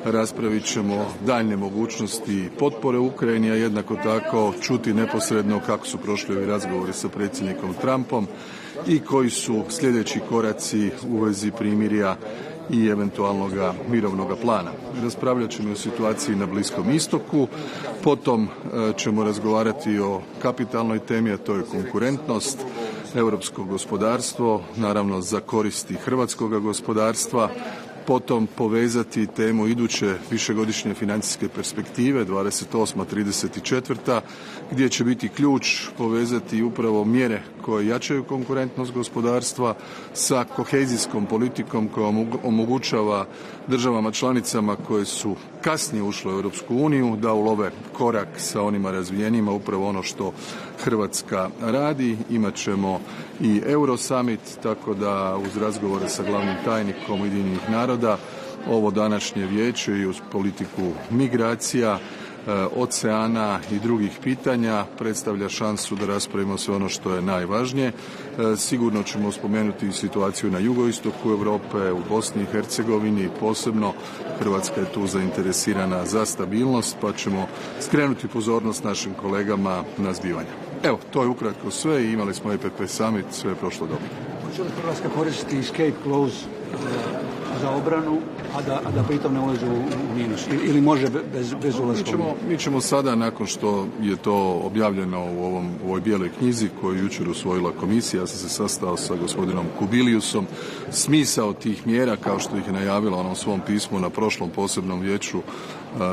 Raspravit ćemo daljnje mogućnosti potpore Ukrajini, a jednako tako čuti neposredno kako su prošli ovi razgovori sa predsjednikom Trumpom i koji su sljedeći koraci u vezi primirja i eventualnog mirovnog plana. Raspravljat ćemo o situaciji na Bliskom istoku, potom ćemo razgovarati o kapitalnoj temi, a to je konkurentnost, europsko gospodarstvo, naravno za koristi hrvatskog gospodarstva, potom povezati temu iduće višegodišnje financijske perspektive 28-34 gdje će biti ključ povezati upravo mjere koje jačaju konkurentnost gospodarstva sa kohezijskom politikom koja omogućava državama članicama koje su kasnije ušle u Europsku uniju da ulove korak sa onima razvijenima, upravo ono što Hrvatska radi. Imat ćemo i Eurosummit, tako da uz razgovore sa glavnim tajnikom Ujedinjenih naroda ovo današnje vijeće i uz politiku migracija, oceana i drugih pitanja predstavlja šansu da raspravimo sve ono što je najvažnije. Sigurno ćemo spomenuti i situaciju na jugoistoku Europe, u Bosni i Hercegovini, posebno Hrvatska je tu zainteresirana za stabilnost, pa ćemo skrenuti pozornost našim kolegama na zbivanja. Evo, to je ukratko sve i imali smo EPP summit, sve je prošlo dobro. Hoće li Hrvatska koristiti escape clause za obranu, a da pritom ne ulaze u minus? Ili može bez ulaska? Mi ćemo sada, nakon što je to objavljeno u ovoj bijeloj knjizi koju je jučer usvojila komisija, ja sam se sastao sa gospodinom Kubiliusom, smisao tih mjera, kao što ih je najavila ona u svom pismu na prošlom posebnom vijeću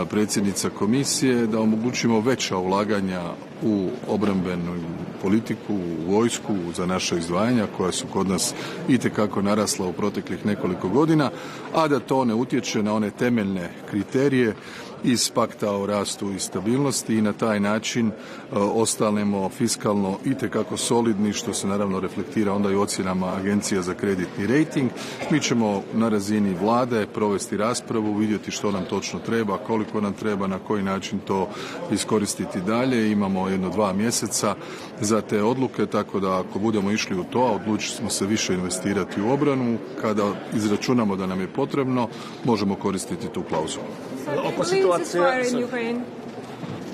predsjednica komisije, da omogućimo veća ulaganja u obrambenu politiku, u vojsku, za naša izdvajanja koja su kod nas itekako narasla u proteklih nekoliko godina, a da to ne utječe na one temeljne kriterije iz pakta o rastu i stabilnosti i na taj način ostanemo fiskalno itekako solidni, što se naravno reflektira onda i ocjenama Agencija za kreditni rejting. Mi ćemo na razini vlade provesti raspravu, vidjeti što nam točno treba, koliko nam treba, na koji način to iskoristiti dalje. Imamo 1-2 mjeseca za te odluke, tako da ako budemo išli u to, a odlučili smo se više investirati u obranu, kada izračunamo da nam je potrebno, možemo koristiti tu klauzulu.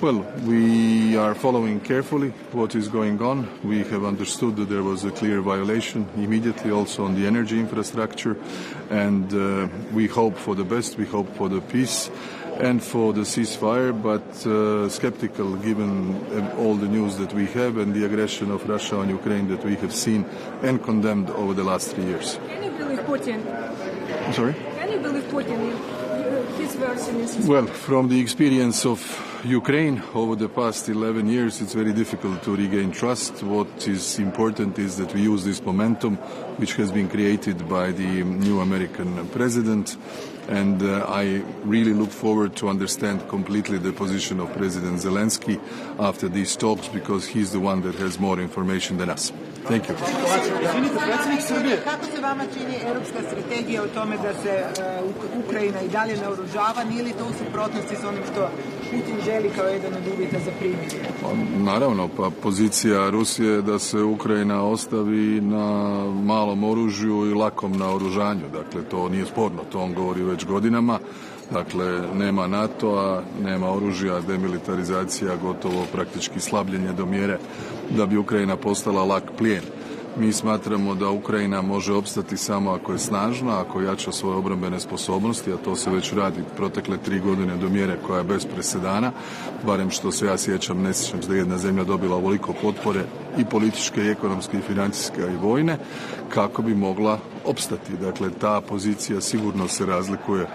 Well, we are following carefully what is going on. We have understood that there was a clear violation immediately also on the energy infrastructure, and we hope for the best, we hope for the peace and for the ceasefire, but skeptical given all the news that we have and the aggression of Russia on Ukraine that we have seen and condemned over the last 3 years. Can you believe Putin? I'm sorry? Can you believe Putin? His version is... Well, from the experience of Ukraine over the past 11 years, it's very difficult to regain trust. What is important is that we use this momentum, which has been created by the new American president, and I really look forward to understand completely the position of President Zelensky after these talks, because he's the one that has more information than us. Thank you. Kako se vama čini europska strategija o tome da se Ukrajina i dalje naoružava, nije li to u suprotnosti s onim što Putin želi kao jedan od uvjeta za primirje? Naravno, pa pozicija Rusije je da se Ukrajina ostavi na malom oružju i lakom naoružanju. Dakle, to nije sporno, to on govori već godinama. Dakle, nema NATO-a, nema oružja, demilitarizacija, gotovo praktički slabljenje do mjere da bi Ukrajina postala lak plijen. Mi smatramo da Ukrajina može opstati samo ako je snažna, ako jača svoje obrambene sposobnosti, a to se već radi protekle 3 godine do mjere koja je bez presedana, barem što se ja sjećam, ne sjećam se da jedna zemlja dobila ovoliko potpore i političke, i ekonomske, i financijske, i vojne, kako bi mogla opstati. Dakle, ta pozicija sigurno se razlikuje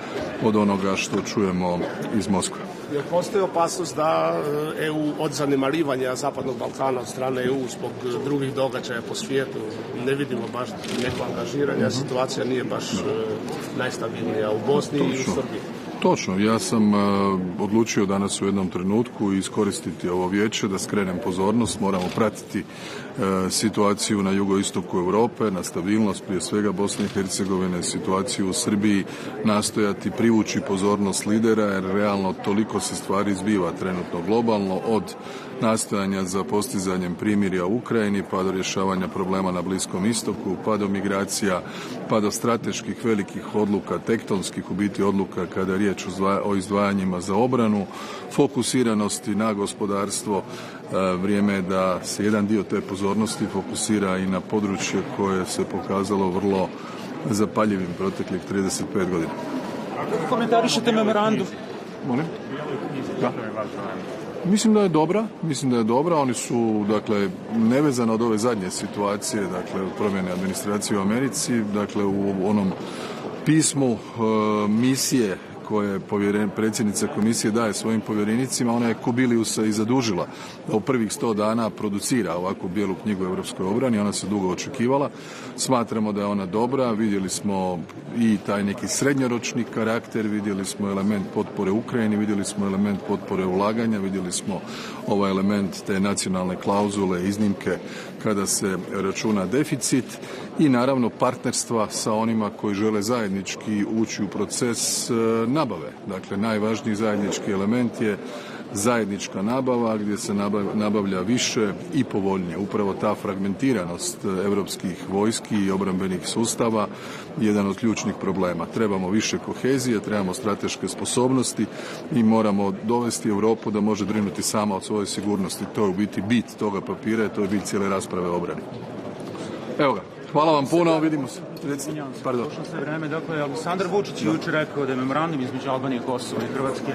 od onoga što čujemo iz Moskve. Jer postoji opasnost da EU od zanemarivanja Zapadnog Balkana od strane EU zbog drugih događaja po svijetu ne vidimo baš neko angažiranje, situacija nije baš najstabilnija u Bosni i u Srbiji. Točno, ja sam odlučio danas u jednom trenutku iskoristiti ovo vijeće da skrenem pozornost. Moramo pratiti situaciju na jugoistoku Europe, na stabilnost prije svega Bosne i Hercegovine, situaciju u Srbiji, nastojati privući pozornost lidera, jer realno toliko se stvari zbiva trenutno globalno, od nastojanja za postizanjem primirja u Ukrajini, pa do rješavanja problema na Bliskom istoku, pa do migracija, pa do strateških velikih odluka, tektonskih u biti odluka kada je riječ o izdvajanjima za obranu, fokusiranosti na gospodarstvo. Vrijeme je da se jedan dio te pozornosti fokusira i na područje koje se pokazalo vrlo zapaljivim proteklih 35 godina. Kako komentarišete memorandum? Molim? Da. Mislim da je dobra, oni su, dakle, nevezano od ove zadnje situacije, dakle, od promjene administracije u Americi, dakle, u onom pismu misije koje predsjednica komisije daje svojim povjerenicima, ona je Kubiliusa i zadužila da u prvih 100 dana producira ovakvu bijelu knjigu o europskoj obrani. Ona se dugo očekivala. Smatramo da je ona dobra. Vidjeli smo i taj neki srednjoročni karakter, vidjeli smo element potpore Ukrajini, vidjeli smo element potpore ulaganja, vidjeli smo ovaj element te nacionalne klauzule, iznimke kada se računa deficit i naravno partnerstva sa onima koji žele zajednički ući u proces nabave. Dakle, najvažniji zajednički element je zajednička nabava gdje se nabavlja više i povoljnije. Upravo ta fragmentiranost europskih vojski i obrambenih sustava je jedan od ključnih problema. Trebamo više kohezije, trebamo strateške sposobnosti i moramo dovesti Europu da može brinuti sama o svojoj sigurnosti. To je u biti bit toga papira i to je bit cijele rasprave o obrani. Evo ga, Hvala vam puno, vidimo se. Pardon. Prošlo se vreme, dakle, Aleksandar Vučić je jučer rekao da je memorandum između Albanije, Kosova i Hrvatske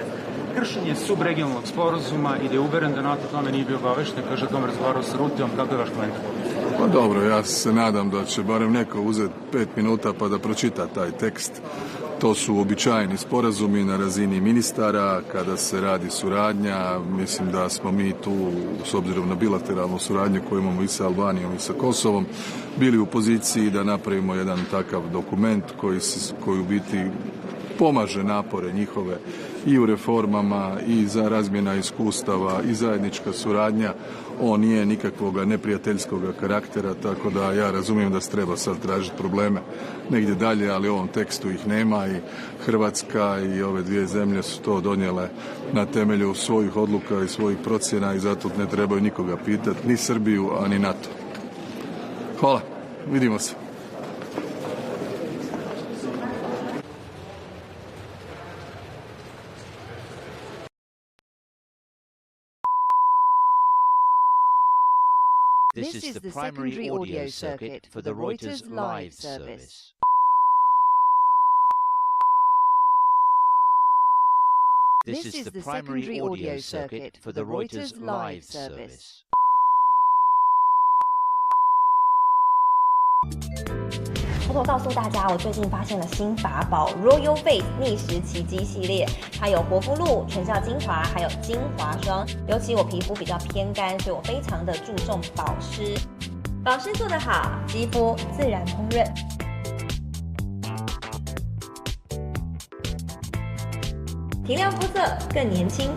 kršenje subregionalnog sporazuma i da je uveren da NATO tome nije bio obavešten, kaže tome razgovarao sa Rutijom. Kako je vaš komentar? Pa dobro, ja se nadam da će barem neko uzeti 5 minuta pa da pročita taj tekst. To su uobičajeni sporazumi na razini ministara, kada se radi suradnja. Mislim da smo mi tu, s obzirom na bilateralnu suradnju koju imamo i sa Albanijom i sa Kosovom, bili u poziciji da napravimo jedan takav dokument koji u biti pomaže napore njihove i u reformama i za razmjena iskustava i zajednička suradnja. On nije nikakvog neprijateljskog karaktera, tako da ja razumijem da se treba sad tražiti probleme negdje dalje, ali u ovom tekstu ih nema i Hrvatska i ove dvije zemlje su to donijele na temelju svojih odluka i svojih procjena i zato ne trebaju nikoga pitati, ni Srbiju, a ni NATO. Hvala, vidimo se. This is the primary audio circuit for the Reuters live service. This is the primary audio circuit for the Reuters live service. 偷偷告诉大家，我最近发现了新法宝 Royal Face 逆时奇迹系列，它有活肤露、全效精华，还有精华霜。尤其我皮肤比较偏干，所以我非常的注重保湿。保湿做得好，肌肤自然烹润。提亮肤色更年轻，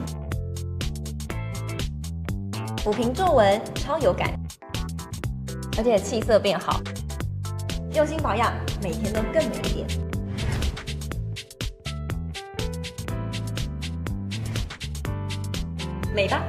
抚平皱纹超有感，而且气色变好。用心保养，每天都更美一点。美吧。